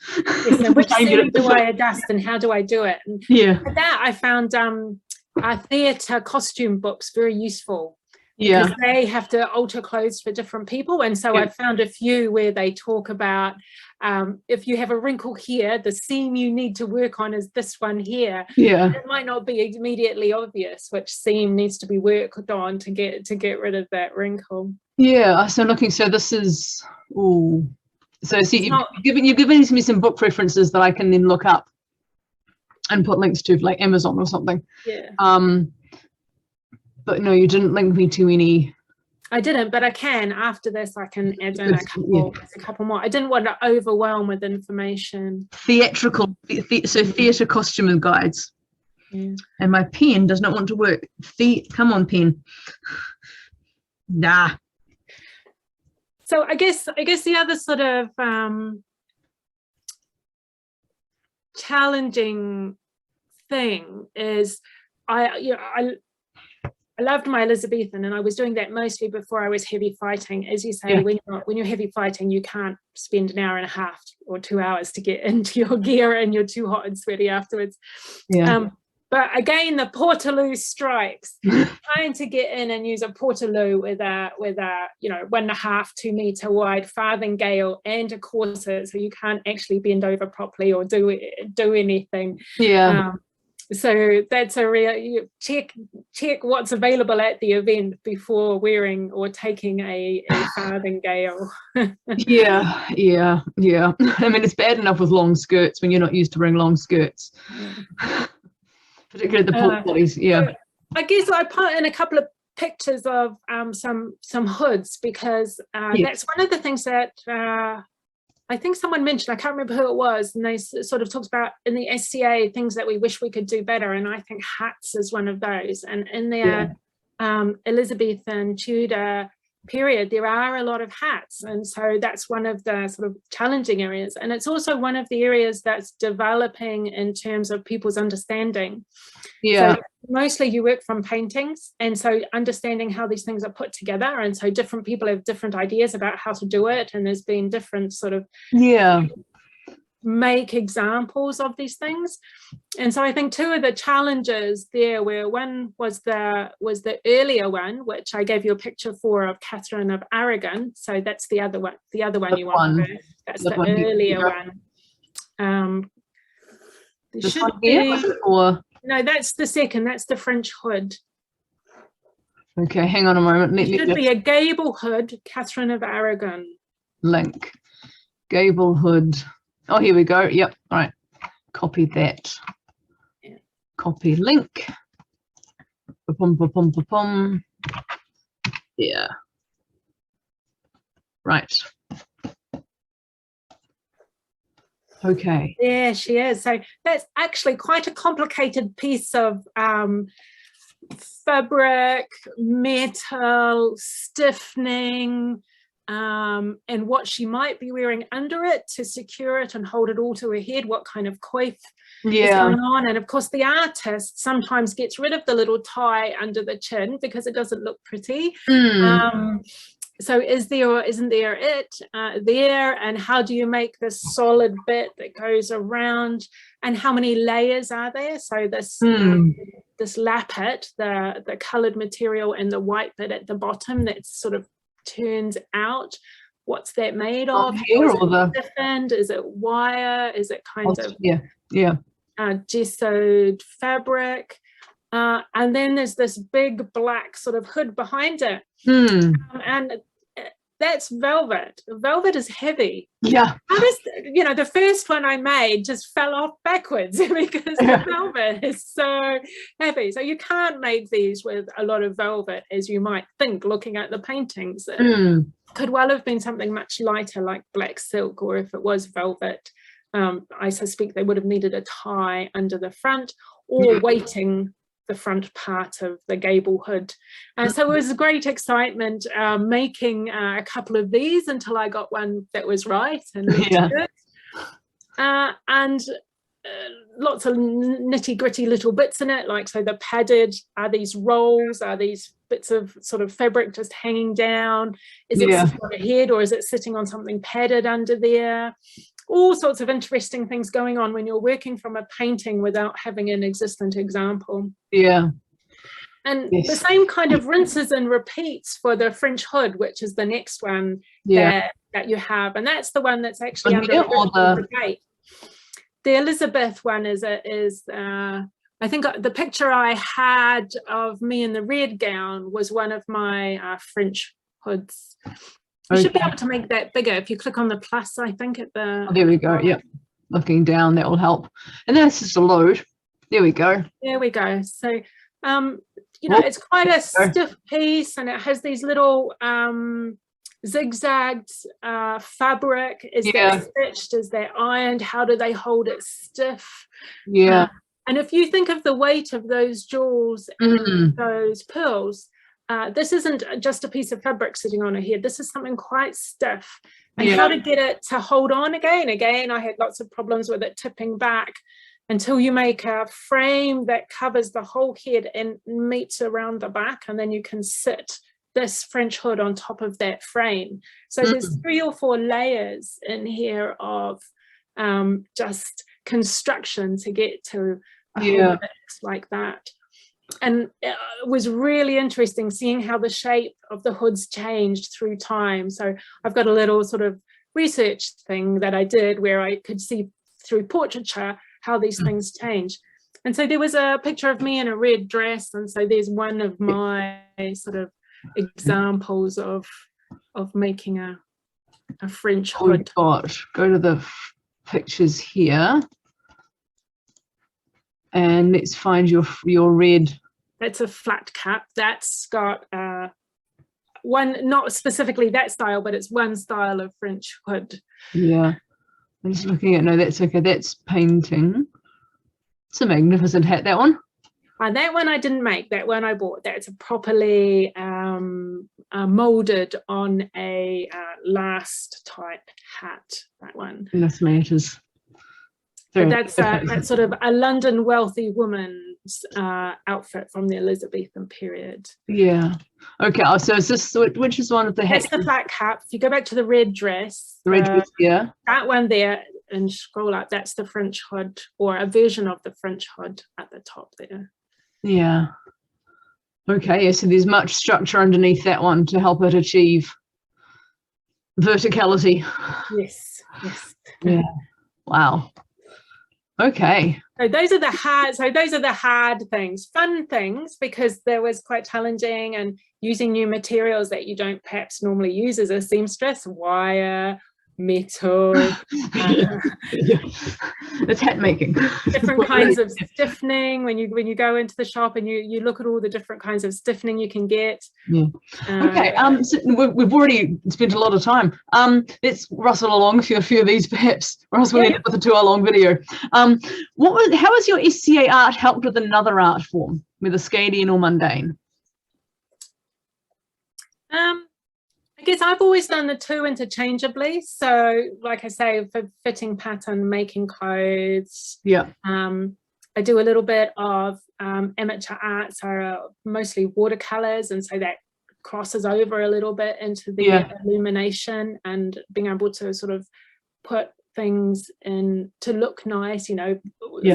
So which seam do I adjust, and how do I do it? And for that, I found theatre costume books very useful, because they have to alter clothes for different people. And so I found a few where they talk about if you have a wrinkle here, the seam you need to work on is this one here. It might not be immediately obvious which seam needs to be worked on to get rid of that wrinkle. So this is so see, you've given me some book references that I can then look up and put links to, like Amazon or something. But no, you didn't link me to any. I didn't, but I can after this. I can add in a couple more. I didn't want to overwhelm with information. Theatre costume guides. And my pen does not want to work. Come on, pen. Nah. So I guess the other sort of challenging thing is I loved my Elizabethan, and I was doing that mostly before I was heavy fighting. As you say, when you're heavy fighting, you can't spend an hour and a half or 2 hours to get into your gear, and you're too hot and sweaty afterwards. But again, the portaloo strikes. Trying to get in and use a portaloo with a 1.5 to 2 meter wide farthingale and a corset, so you can't actually bend over properly or do anything. So that's a real, you check what's available at the event before wearing or taking a farthingale. Yeah. I mean, it's bad enough with long skirts when you're not used to wearing long skirts, particularly the pork bodies. Yeah. So I guess I put in a couple of pictures of some hoods, because that's one of the things that I think someone mentioned, I can't remember who it was, and they sort of talked about in the SCA things that we wish we could do better, and I think hats is one of those. And in their Elizabethan Tudor period, there are a lot of hats, and so that's one of the sort of challenging areas, and it's also one of the areas that's developing in terms of people's understanding. So mostly you work from paintings, and so understanding how these things are put together, and so different people have different ideas about how to do it, and there's been different sort of make examples of these things. And so I think two of the challenges there were, one was the earlier one, which I gave you a picture for, of Catherine of Aragon. So that's the other one you want first. That's the earlier one. There should be, no, that's the second, that's the French hood. Okay, hang on a moment. It should be a gable hood, Catherine of Aragon. Link, gable hood. Oh, here we go. Yep. All right. Copy that. Yeah. Copy link. Ba-pum. Yeah. Right. Okay. There she is. So that's actually quite a complicated piece of fabric, metal, stiffening, and what she might be wearing under it to secure it and hold it all to her head, what kind of coif is going on. And of course the artist sometimes gets rid of the little tie under the chin because it doesn't look pretty. So is there or isn't there it there, and how do you make this solid bit that goes around, and how many layers are there? So this this lappet, the coloured material, and the white bit at the bottom that sort of turns out, what's that made of? Stiffened? Is it wire? Is it kind of gessoed fabric? And then there's this big black sort of hood behind it, and that's velvet. Velvet is heavy. You know, the first one I made just fell off backwards because the velvet is so heavy. So you can't make these with a lot of velvet, as you might think looking at the paintings. It could well have been something much lighter like black silk, or if it was velvet, I suspect they would have needed a tie under the front, or weighting the front part of the gable hood. So it was great excitement making a couple of these until I got one that was right and looked good. And lots of nitty gritty little bits in it, like, so the padded, are these rolls, are these bits of sort of fabric just hanging down, is it sitting on a head, or is it sitting on something padded under there? All sorts of interesting things going on when you're working from a painting without having an existent example. And the same kind of rinses and repeats for the French hood, which is the next one that you have, and that's the one that's actually under debate. The Elizabeth one is I think the picture I had of me in the red gown was one of my French hoods. You should be able to make that bigger if you click on the plus, I think, at the... Oh, there we go. Yep. Looking down, that will help. And then it's just a load. There we go. There we go. So, you know, it's quite a stiff piece, and it has these little zigzagged fabric. Is that stitched? Is that ironed? How do they hold it stiff? And if you think of the weight of those jewels and those pearls, this isn't just a piece of fabric sitting on a head. This is something quite stiff. And how to get it to hold on again. I had lots of problems with it tipping back until you make a frame that covers the whole head and meets around the back, and then you can sit this French hood on top of that frame. So there's 3 or 4 layers in here of just construction to get to a hood that looks like that. And it was really interesting seeing how the shape of the hoods changed through time. So I've got a little sort of research thing that I did where I could see through portraiture how these things change. And so there was a picture of me in a red dress, and so there's one of my sort of examples of making a French hood. Go to the pictures here, and let's find your red. That's a flat cap. That's got one, not specifically that style, but it's one style of French hood. Yeah, I'm just looking at, no, that's okay, that's painting. It's a magnificent hat, that one. That one I didn't make, that one I bought. That's a properly molded on a last type hat, that one. Yes, matters. But that's sort of a London wealthy woman's outfit from the Elizabethan period. Yeah. Okay. So is this, which is one of the hats? That's the flat cap. If you go back to the red dress. The red dress, yeah. That one there, and scroll up, that's the French hood, or a version of the French hood at the top there. Yeah. Okay. Yeah. So there's much structure underneath that one to help it achieve verticality. Yes. Yes. Yeah. Wow. Okay. So those are the hard things, fun things, because there was quite challenging and using new materials that you don't perhaps normally use as a seamstress, wire, metal, it's hat making. different kinds of stiffening. When you go into the shop and you look at all the different kinds of stiffening you can get. Yeah. Okay. So we've already spent a lot of time. Let's rustle along through a few of these, perhaps, or else we'll end up with a 2-hour-long video. How has your SCA art helped with another art form, whether Scadian or mundane? I guess I've always done the two interchangeably. So, like I say, for fitting pattern, making clothes. Yeah. I do a little bit of amateur art, so mostly watercolors, and so that crosses over a little bit into the illumination and being able to sort of put things in to look nice, you know,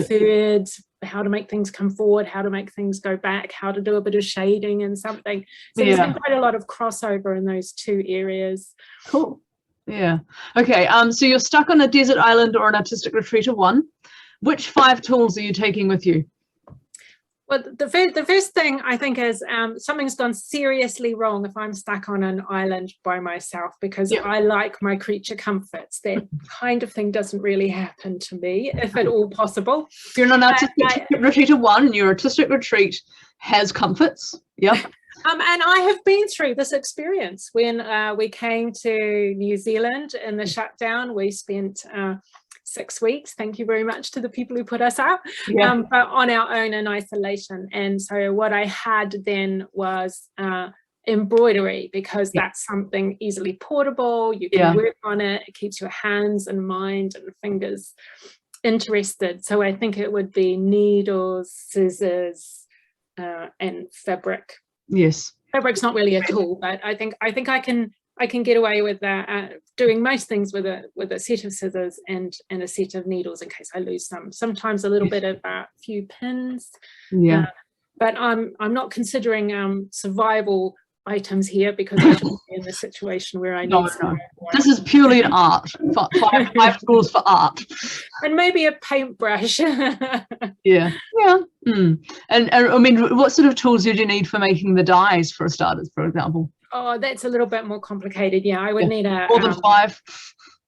thirds, how to make things come forward, how to make things go back, how to do a bit of shading and something. So there's been quite a lot of crossover in those two areas. Cool. Yeah. Okay. So you're stuck on a desert island or an artistic retreat of one. Which 5 tools are you taking with you? Well, the first thing I think is something's gone seriously wrong if I'm stuck on an island by myself, because I like my creature comforts. That kind of thing doesn't really happen to me, if at all possible. You're on an artistic retreat of one, and your artistic retreat has comforts. Yep. And I have been through this experience when we came to New Zealand in the shutdown. We spent 6 weeks, thank you very much to the people who put us out, but on our own in isolation. And so what I had then was embroidery, because that's something easily portable. You can work on it. It keeps your hands and mind and fingers interested. So I think it would be needles, scissors, and fabric. Yes, fabric's not really a tool, but I think I can get away with that, doing most things with a set of scissors and a set of needles in case I lose some. Sometimes a little bit of a few pins. Yeah, but I'm not considering survival items here, because I shouldn't be in the situation where I need some. This is purely an art. 5 tools for art. And maybe a paintbrush. Yeah. And I mean, what sort of tools did you need for making the dyes, for starters, for example? Oh, that's a little bit more complicated. Yeah, I would need a more than 5.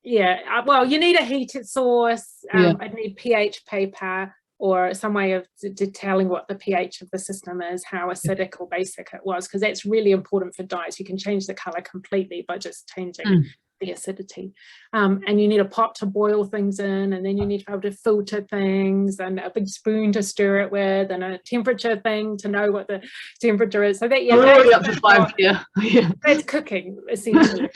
Yeah, well, you need a heated source. I'd need pH paper, or some way of detailing what the pH of the system is, how acidic or basic it was, because that's really important for dyes. You can change the color completely by just changing the acidity. And you need a pot to boil things in, and then you need to be able to filter things, and a big spoon to stir it with, and a temperature thing to know what the temperature is. So that we're already up to 5 here. That's cooking essentially.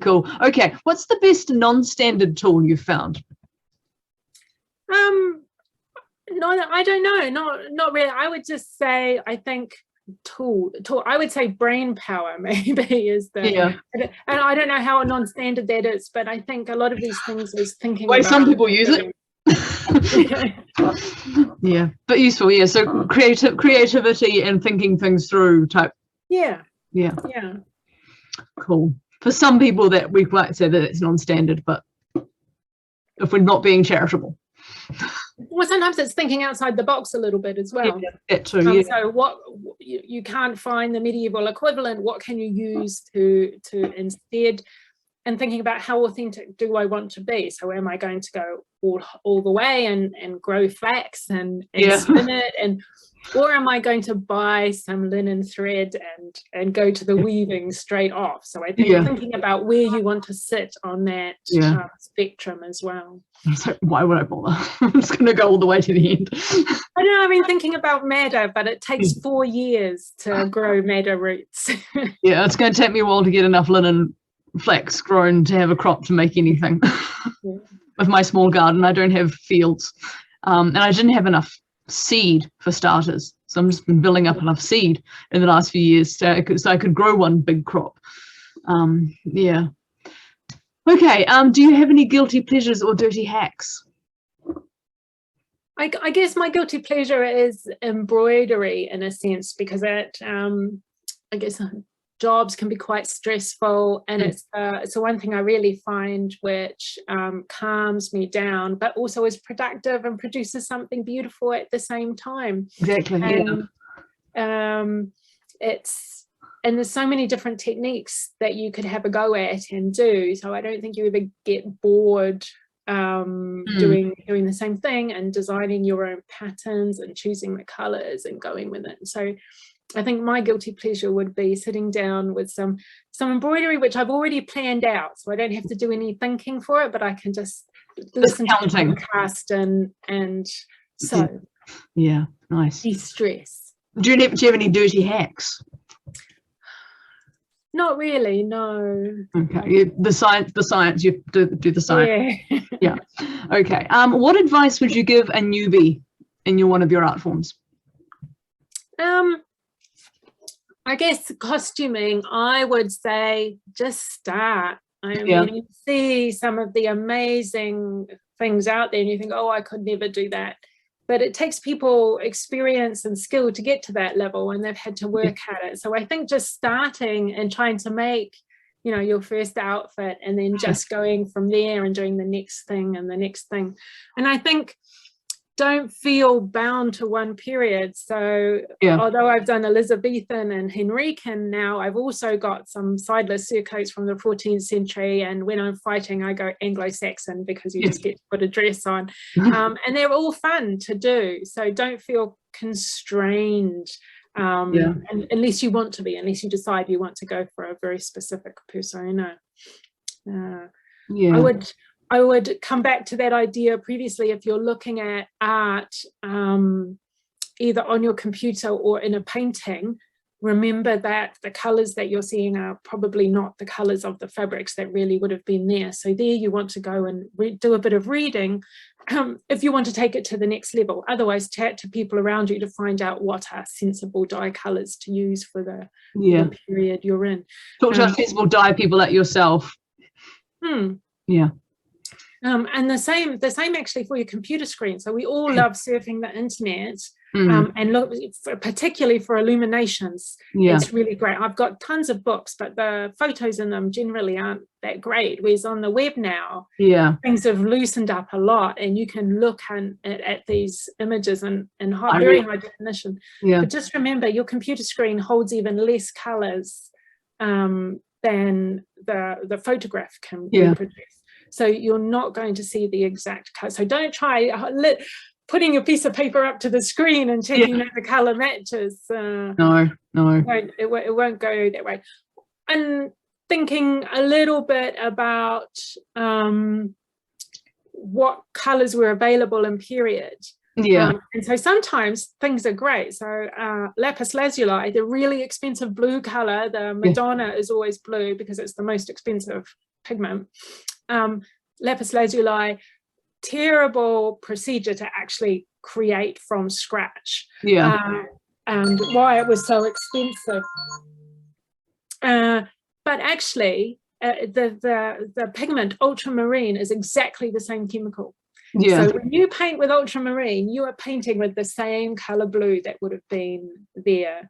Cool. Okay, what's the best non-standard tool you've found? No, I don't know. Not really. I would just say, I think tool. I would say brain power maybe is the. And I don't know how non-standard that is, but I think a lot of these things is thinking. Way some people use it. Yeah, but useful. Yeah, so creativity and thinking things through type. Yeah. Cool. For some people, that we might say that it's non-standard, but if we're not being charitable. Well, sometimes it's thinking outside the box a little bit as well. Yeah, that too, yeah. So what you can't find the medieval equivalent, what can you use to instead, and thinking about how authentic do I want to be? So am I going to go all the way and grow flax and spin it, or am I going to buy some linen thread and go to the weaving straight off? So I think thinking about where you want to sit on that spectrum as well. So why would I bother? I'm just going to go all the way to the end. I don't know, I mean, thinking about madder, but it takes 4 years to grow madder roots. Yeah, it's going to take me a while to get enough linen flax grown to have a crop to make anything. With my small garden, I don't have fields, and I didn't have enough seed for starters, so I'm just been building up enough seed in the last few years so I could grow one big crop. Yeah. Okay. Do you have any guilty pleasures or dirty hacks? I guess my guilty pleasure is embroidery in a sense, because it I guess jobs can be quite stressful, and it's the one thing I really find which calms me down, but also is productive and produces something beautiful at the same time. Exactly. And, and there's so many different techniques that you could have a go at and do, so I don't think you ever get bored doing the same thing and designing your own patterns and choosing the colors and going with it. So I think my guilty pleasure would be sitting down with some embroidery, which I've already planned out, so I don't have to do any thinking for it, but I can just listen to the podcast and sew. Yeah, nice. De-stress. Do you have any dirty hacks? Not really, no. Okay, the science, you do the science. Yeah. Yeah. Okay. What advice would you give a newbie in one of your art forms? I guess costuming, I would say just start. I mean, you see some of the amazing things out there and you think, oh, I could never do that. But it takes people experience and skill to get to that level, and they've had to work at it. So I think just starting and trying to make, your first outfit, and then just going from there and doing the next thing and the next thing. And I think don't feel bound to one period. So although I've done Elizabethan and Henrican now, I've also got some sideless surcoats from the 14th century, and when I'm fighting I go Anglo-Saxon, because you just get to put a dress on, and they're all fun to do, so don't feel constrained, and unless you want to be, unless you decide you want to go for a very specific persona. I would come back to that idea previously. If you're looking at art, either on your computer or in a painting, remember that the colors that you're seeing are probably not the colors of the fabrics that really would have been there. So there you want to go and do a bit of reading if you want to take it to the next level. Otherwise, chat to people around you to find out what are sensible dye colors to use for the period you're in. Talk to sensible dye people like yourself. Yeah. And the same actually for your computer screen. So we all love surfing the internet, and look, particularly for illuminations. It's really great. I've got tons of books, but the photos in them generally aren't that great. Whereas on the web now, things have loosened up a lot, and you can look at these images in very high definition. But just remember, your computer screen holds even less colors than the photograph can reproduce. So you're not going to see the exact color. So don't try putting a piece of paper up to the screen and checking that the color matches. No. It won't go that way. And thinking a little bit about what colors were available in period. And so sometimes things are great. So lapis lazuli, the really expensive blue color, the Madonna is always blue because it's the most expensive pigment. Lapis lazuli, terrible procedure to actually create from scratch, and why it was so expensive, but actually the pigment ultramarine is exactly the same chemical. So when you paint with ultramarine, you are painting with the same color blue that would have been there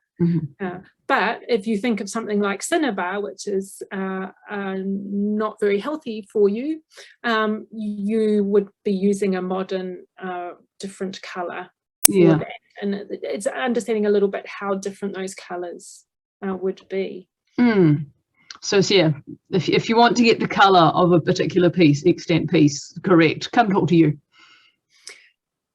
But if you think of something like cinnabar, which is not very healthy for you, you would be using a modern, different colour for that. And it's understanding a little bit how different those colours would be. So yeah, if you want to get the colour of a particular piece, extant piece, correct, come talk to you.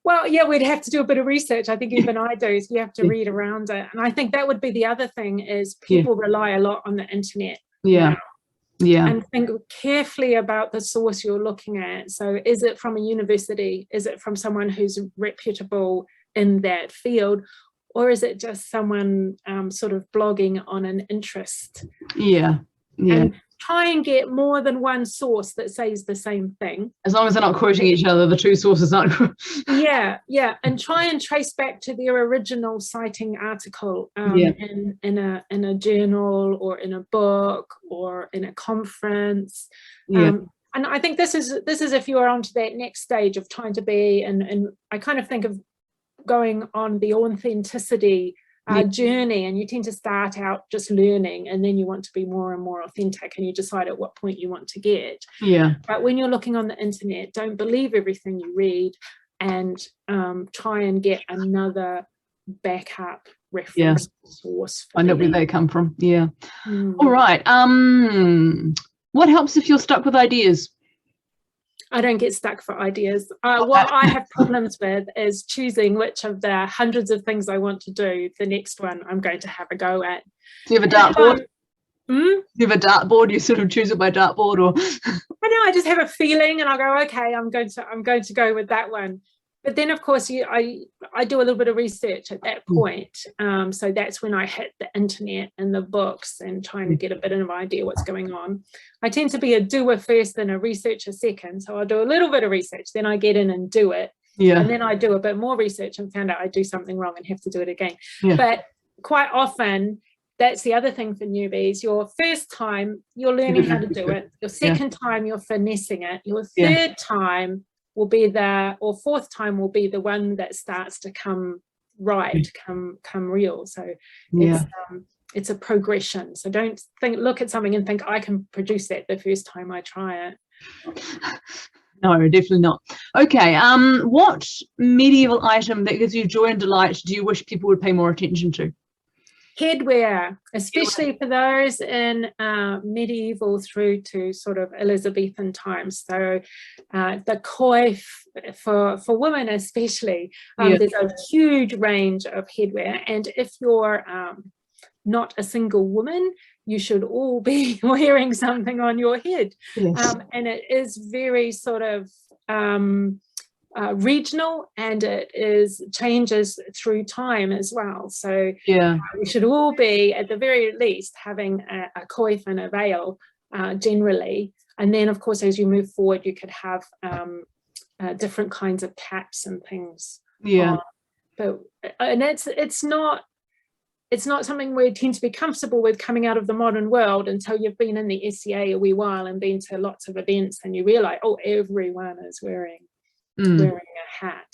Well, yeah, we'd have to do a bit of research. I think even I do. So you have to read around it. And I think that would be the other thing is people rely a lot on the internet. And think carefully about the source you're looking at. So is it from a university? Is it from someone who's reputable in that field? Or is it just someone sort of blogging on an interest? And try and get more than one source that says the same thing. As long as they're not quoting each other, the two sources aren't. And try and trace back to their original citing article in a journal or in a book or in a conference. And I think this is if you are onto that next stage of trying to be, and I kind of think of going on the authenticity journey, and you tend to start out just learning, and then you want to be more and more authentic, and you decide at what point you want to get. But when you're looking on the internet, don't believe everything you read, and try and get another backup reference source. I know where they come from. All right. What helps if you're stuck with ideas? I don't get stuck for ideas. What I have problems with is choosing which of the hundreds of things I want to do, the next one I'm going to have a go at. Do you have a dartboard? Do you have a dartboard? You sort of choose it by dartboard, or? I know, I just have a feeling, and I go, okay, I'm going to go with that one. But then, of course, I do a little bit of research at that point. So that's when I hit the internet and the books and trying to get a bit of an idea what's going on. I tend to be a doer first and a researcher second. So I'll do a little bit of research, then I get in and do it. And then I do a bit more research and found out I do something wrong and have to do it again. But quite often, that's the other thing for newbies. Your first time, you're learning how to do it. Your second time, you're finessing it. Your third time will be or fourth time will be the one that starts to come right, come real. So it's a progression. So don't look at something and think I can produce that the first time I try it. No, definitely not. Okay, what medieval item that gives you joy and delight do you wish people would pay more attention to? Headwear, especially for those in medieval through to sort of Elizabethan times. So the coif for women especially, there's a huge range of headwear, and if you're not a single woman, you should all be wearing something on your head. And it is very sort of regional, and it changes through time as well. So we should all be at the very least having a coif and a veil generally, and then of course as you move forward you could have different kinds of caps and things. But it's not something we tend to be comfortable with coming out of the modern world until you've been in the SCA a wee while and been to lots of events, and you realize, oh, everyone is wearing a hat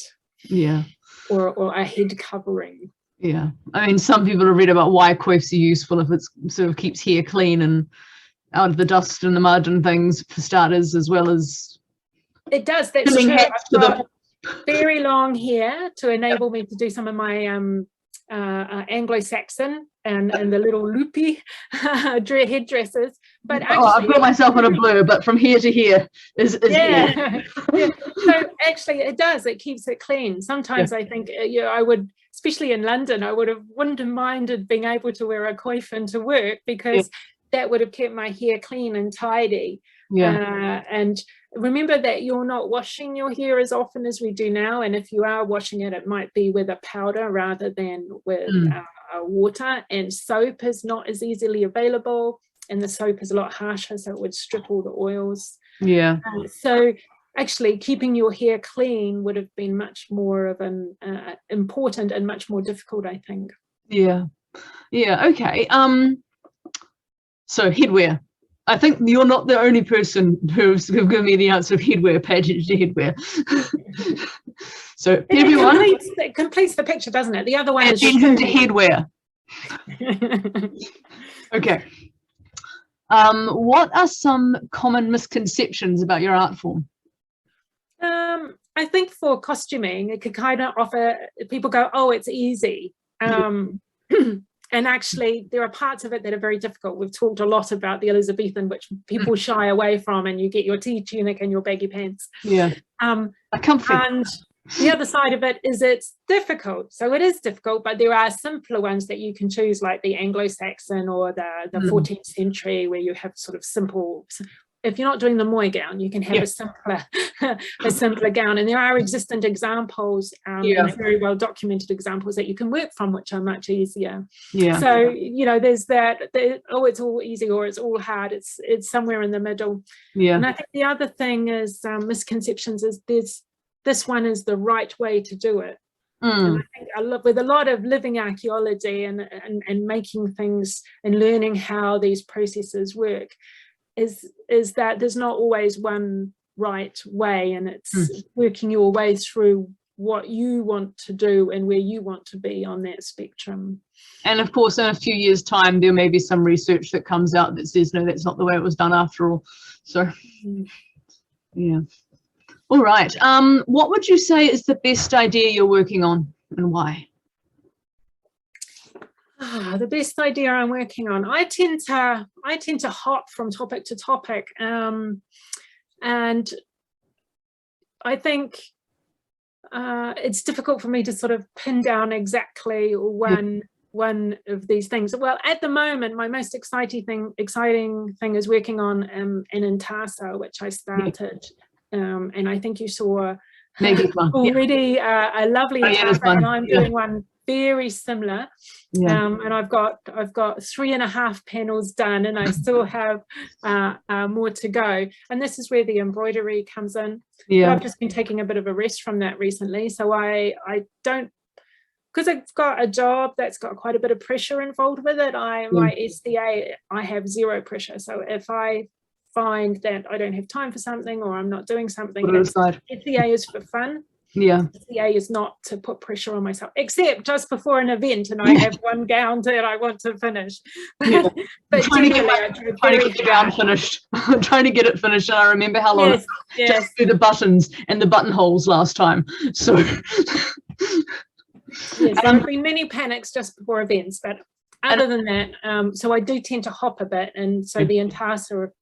or a head covering. I mean, some people have read about why coifs are useful, if it sort of keeps hair clean and out of the dust and the mud and things, for starters, as well as it does. That's true. I've got very long hair to enable me to do some of my Anglo-Saxon and the little loopy headdresses, but actually, I've got myself on a blur, but from here to here is So actually it does, it keeps it clean. Sometimes I think I would, especially in London, wouldn't have minded being able to wear a coif into work, because that would have kept my hair clean and tidy. And remember that you're not washing your hair as often as we do now, and if you are washing it, it might be with a powder rather than with water, and soap is not as easily available, and the soap is a lot harsher, so it would strip all the oils. So actually keeping your hair clean would have been much more of an important and much more difficult, I think. Okay. So headwear. I think you're not the only person who's given me the answer of headwear, pageant to headwear. So everyone, it completes the picture, doesn't it? The other one is attention to headwear. Okay. What are some common misconceptions about your art form? I think for costuming, it could kind of offer, people go, oh, it's easy. And actually, there are parts of it that are very difficult. We've talked a lot about the Elizabethan, which people shy away from, and you get your tea tunic and your baggy pants. Yeah. Comfy. And the other side of it is it's difficult. So it is difficult, but there are simpler ones that you can choose, like the Anglo-Saxon or the 14th century, where you have sort of simple. If you're not doing the moy gown, you can have a simpler gown. And there are existent examples, and very well documented examples that you can work from, which are much easier. Yeah. So, you know, there's that, oh, it's all easy or it's all hard. It's somewhere in the middle. Yeah. And I think the other thing is misconceptions is this one is the right way to do it. And I think with a lot of living archaeology and making things and learning how these processes work, is that there's not always one right way, and it's working your way through what you want to do and where you want to be on that spectrum. And of course, in a few years' time, there may be some research that comes out that says, no, that's not the way it was done after all. So, yeah. All right. What would you say is the best idea you're working on, and why? The best idea I'm working on. I tend to hop from topic to topic, and I think it's difficult for me to sort of pin down exactly one of these things. Well, at the moment, my most exciting thing is working on an intarsia, which I started, and I think you saw already a lovely intarsia, and I'm doing one very similar, and I've got 3.5 panels done, and I still have more to go. And this is where the embroidery comes in. But I've just been taking a bit of a rest from that recently, so I don't, because I've got a job that's got quite a bit of pressure involved with it. My SCA, I have zero pressure. So if I find that I don't have time for something, or I'm not doing something, SCA is for fun. SCA is not to put pressure on myself, except just before an event and I have one gown that I want to finish. But trying to get the gown finished. Trying to get it finished, and I remember how long just through the buttons and the buttonholes last time. So yes, there have been many panics just before events, but other than that, so I do tend to hop a bit, and so the intarsia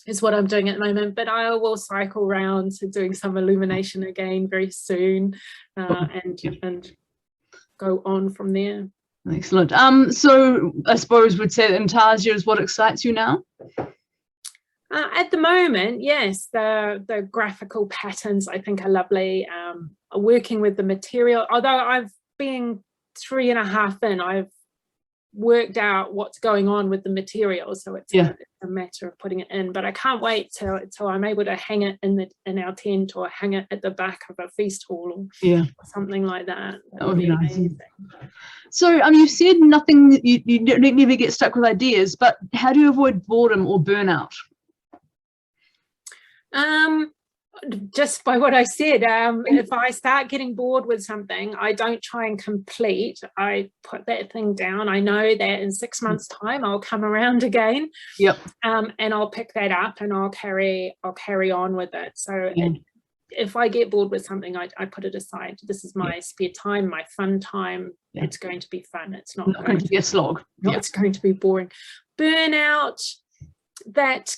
is what I'm doing at the moment, but I will cycle round to doing some illumination again very soon, and go on from there. Excellent. So I suppose we'd say that intarsia is what excites you now? At the moment, yes, the graphical patterns I think are lovely. Working with the material, although I've been 3.5 in, I've worked out what's going on with the material, so it's a matter of putting it in. But I can't wait till I'm able to hang it in our tent, or hang it at the back of a feast hall, or something like that. That would be nice. Amazing. So you said nothing, you never get stuck with ideas, but how do you avoid boredom or burnout? Just by what I said, if I start getting bored with something, I don't try and complete. I put that thing down. I know that in 6 months' time I'll come around again. And I'll pick that up, and I'll carry on with it. So if I get bored with something, I put it aside. This is my spare time, my fun time. It's going to be fun. It's not going to be a slog. It's going to be boring. Burnout, that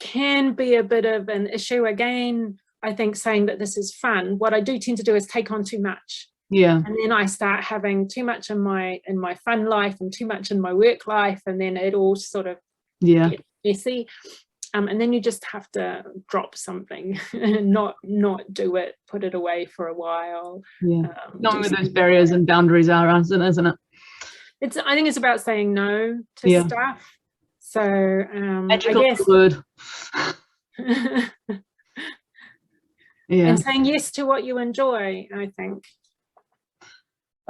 can be a bit of an issue. Again, I think saying that this is fun, what I do tend to do is take on too much. And then I start having too much in my fun life and too much in my work life, and then it all sort of gets messy. And then you just have to drop something and not do it, put it away for a while. Knowing where those barriers and boundaries are, isn't it? I think it's about saying no to stuff. So I guess word. And saying yes to what you enjoy, I think.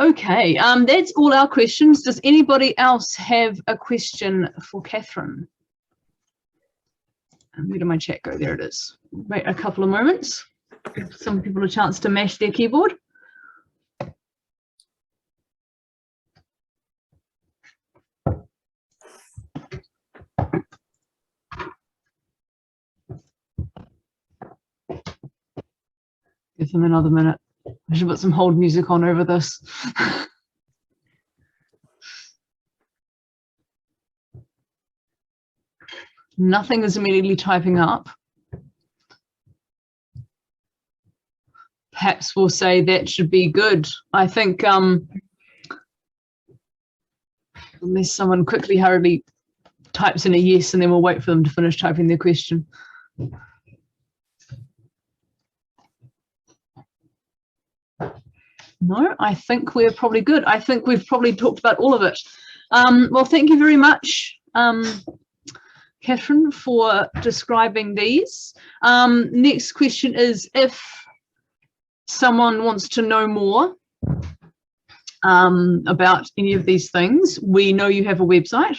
Okay, that's all our questions. Does anybody else have a question for Katherine? Where did my chat go? There it is. Wait a couple of moments. Give some people a chance to mash their keyboard. Give them another minute. I should put some hold music on over this. Nothing is immediately typing up. Perhaps we'll say that should be good. I think unless someone quickly, hurriedly types in a yes, and then we'll wait for them to finish typing their question. No, I think we're probably good. I think we've probably talked about all of it. Well, thank you very much, Katherine, for describing these. Next question is, if someone wants to know more about any of these things, we know you have a website,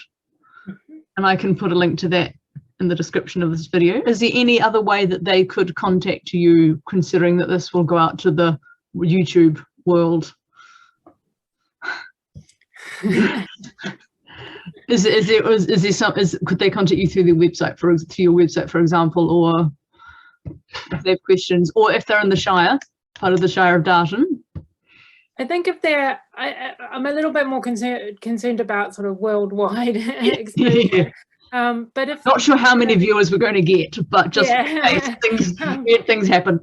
and I can put a link to that in the description of this video. Is there any other way that they could contact you, considering that this will go out to the YouTube world? Could they contact you through their website, through your website, for example, or if they have questions, or if they're in the Shire, part of the Shire of Darton? I think if they're, I'm a little bit more concerned about sort of worldwide exposure. But if not sure how many viewers we're going to get, but just in case weird things happen.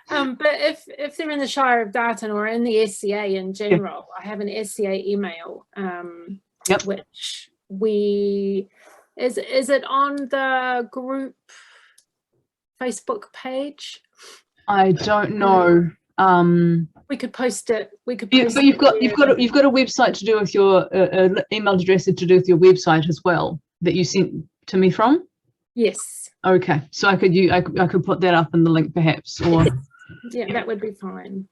But if they're in the Shire of Darton or in the SCA in general, I have an SCA email, which is it on the group Facebook page? I don't know. We could post it. We could. But you've got a website to do with your email address to do with your website as well that you sent to me from. Yes. Okay, so I could put that up in the link perhaps, or yeah, that would be fine.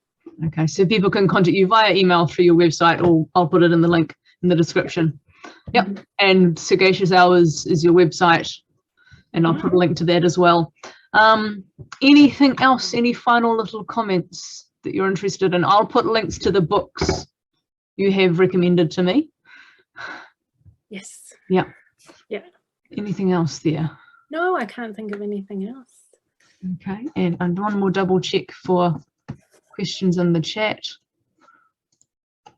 Okay, so people can contact you via email through your website, or I'll put it in the link in the description. Yep, and Sagacious Hours is your website, and I'll put a link to that as well. Anything else? Any final little comments that you're interested in? I'll put links to the books you have recommended to me. Yes. Yeah. Yeah. Anything else there? No, I can't think of anything else. Okay, and one more double check for questions in the chat.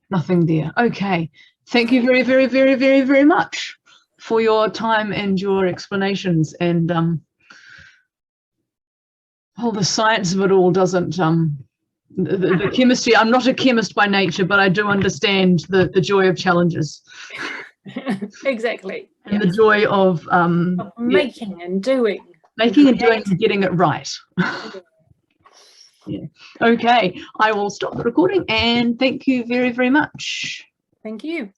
Nothing there. Okay, thank you very, very, very, very, very much for your time and your explanations, and well, the science of it all doesn't the chemistry. I'm not a chemist by nature, but I do understand the joy of challenges. Exactly. And the joy of making and doing. Making and doing and getting it right. Yeah. Okay, I will stop the recording, and thank you very, very much. Thank you.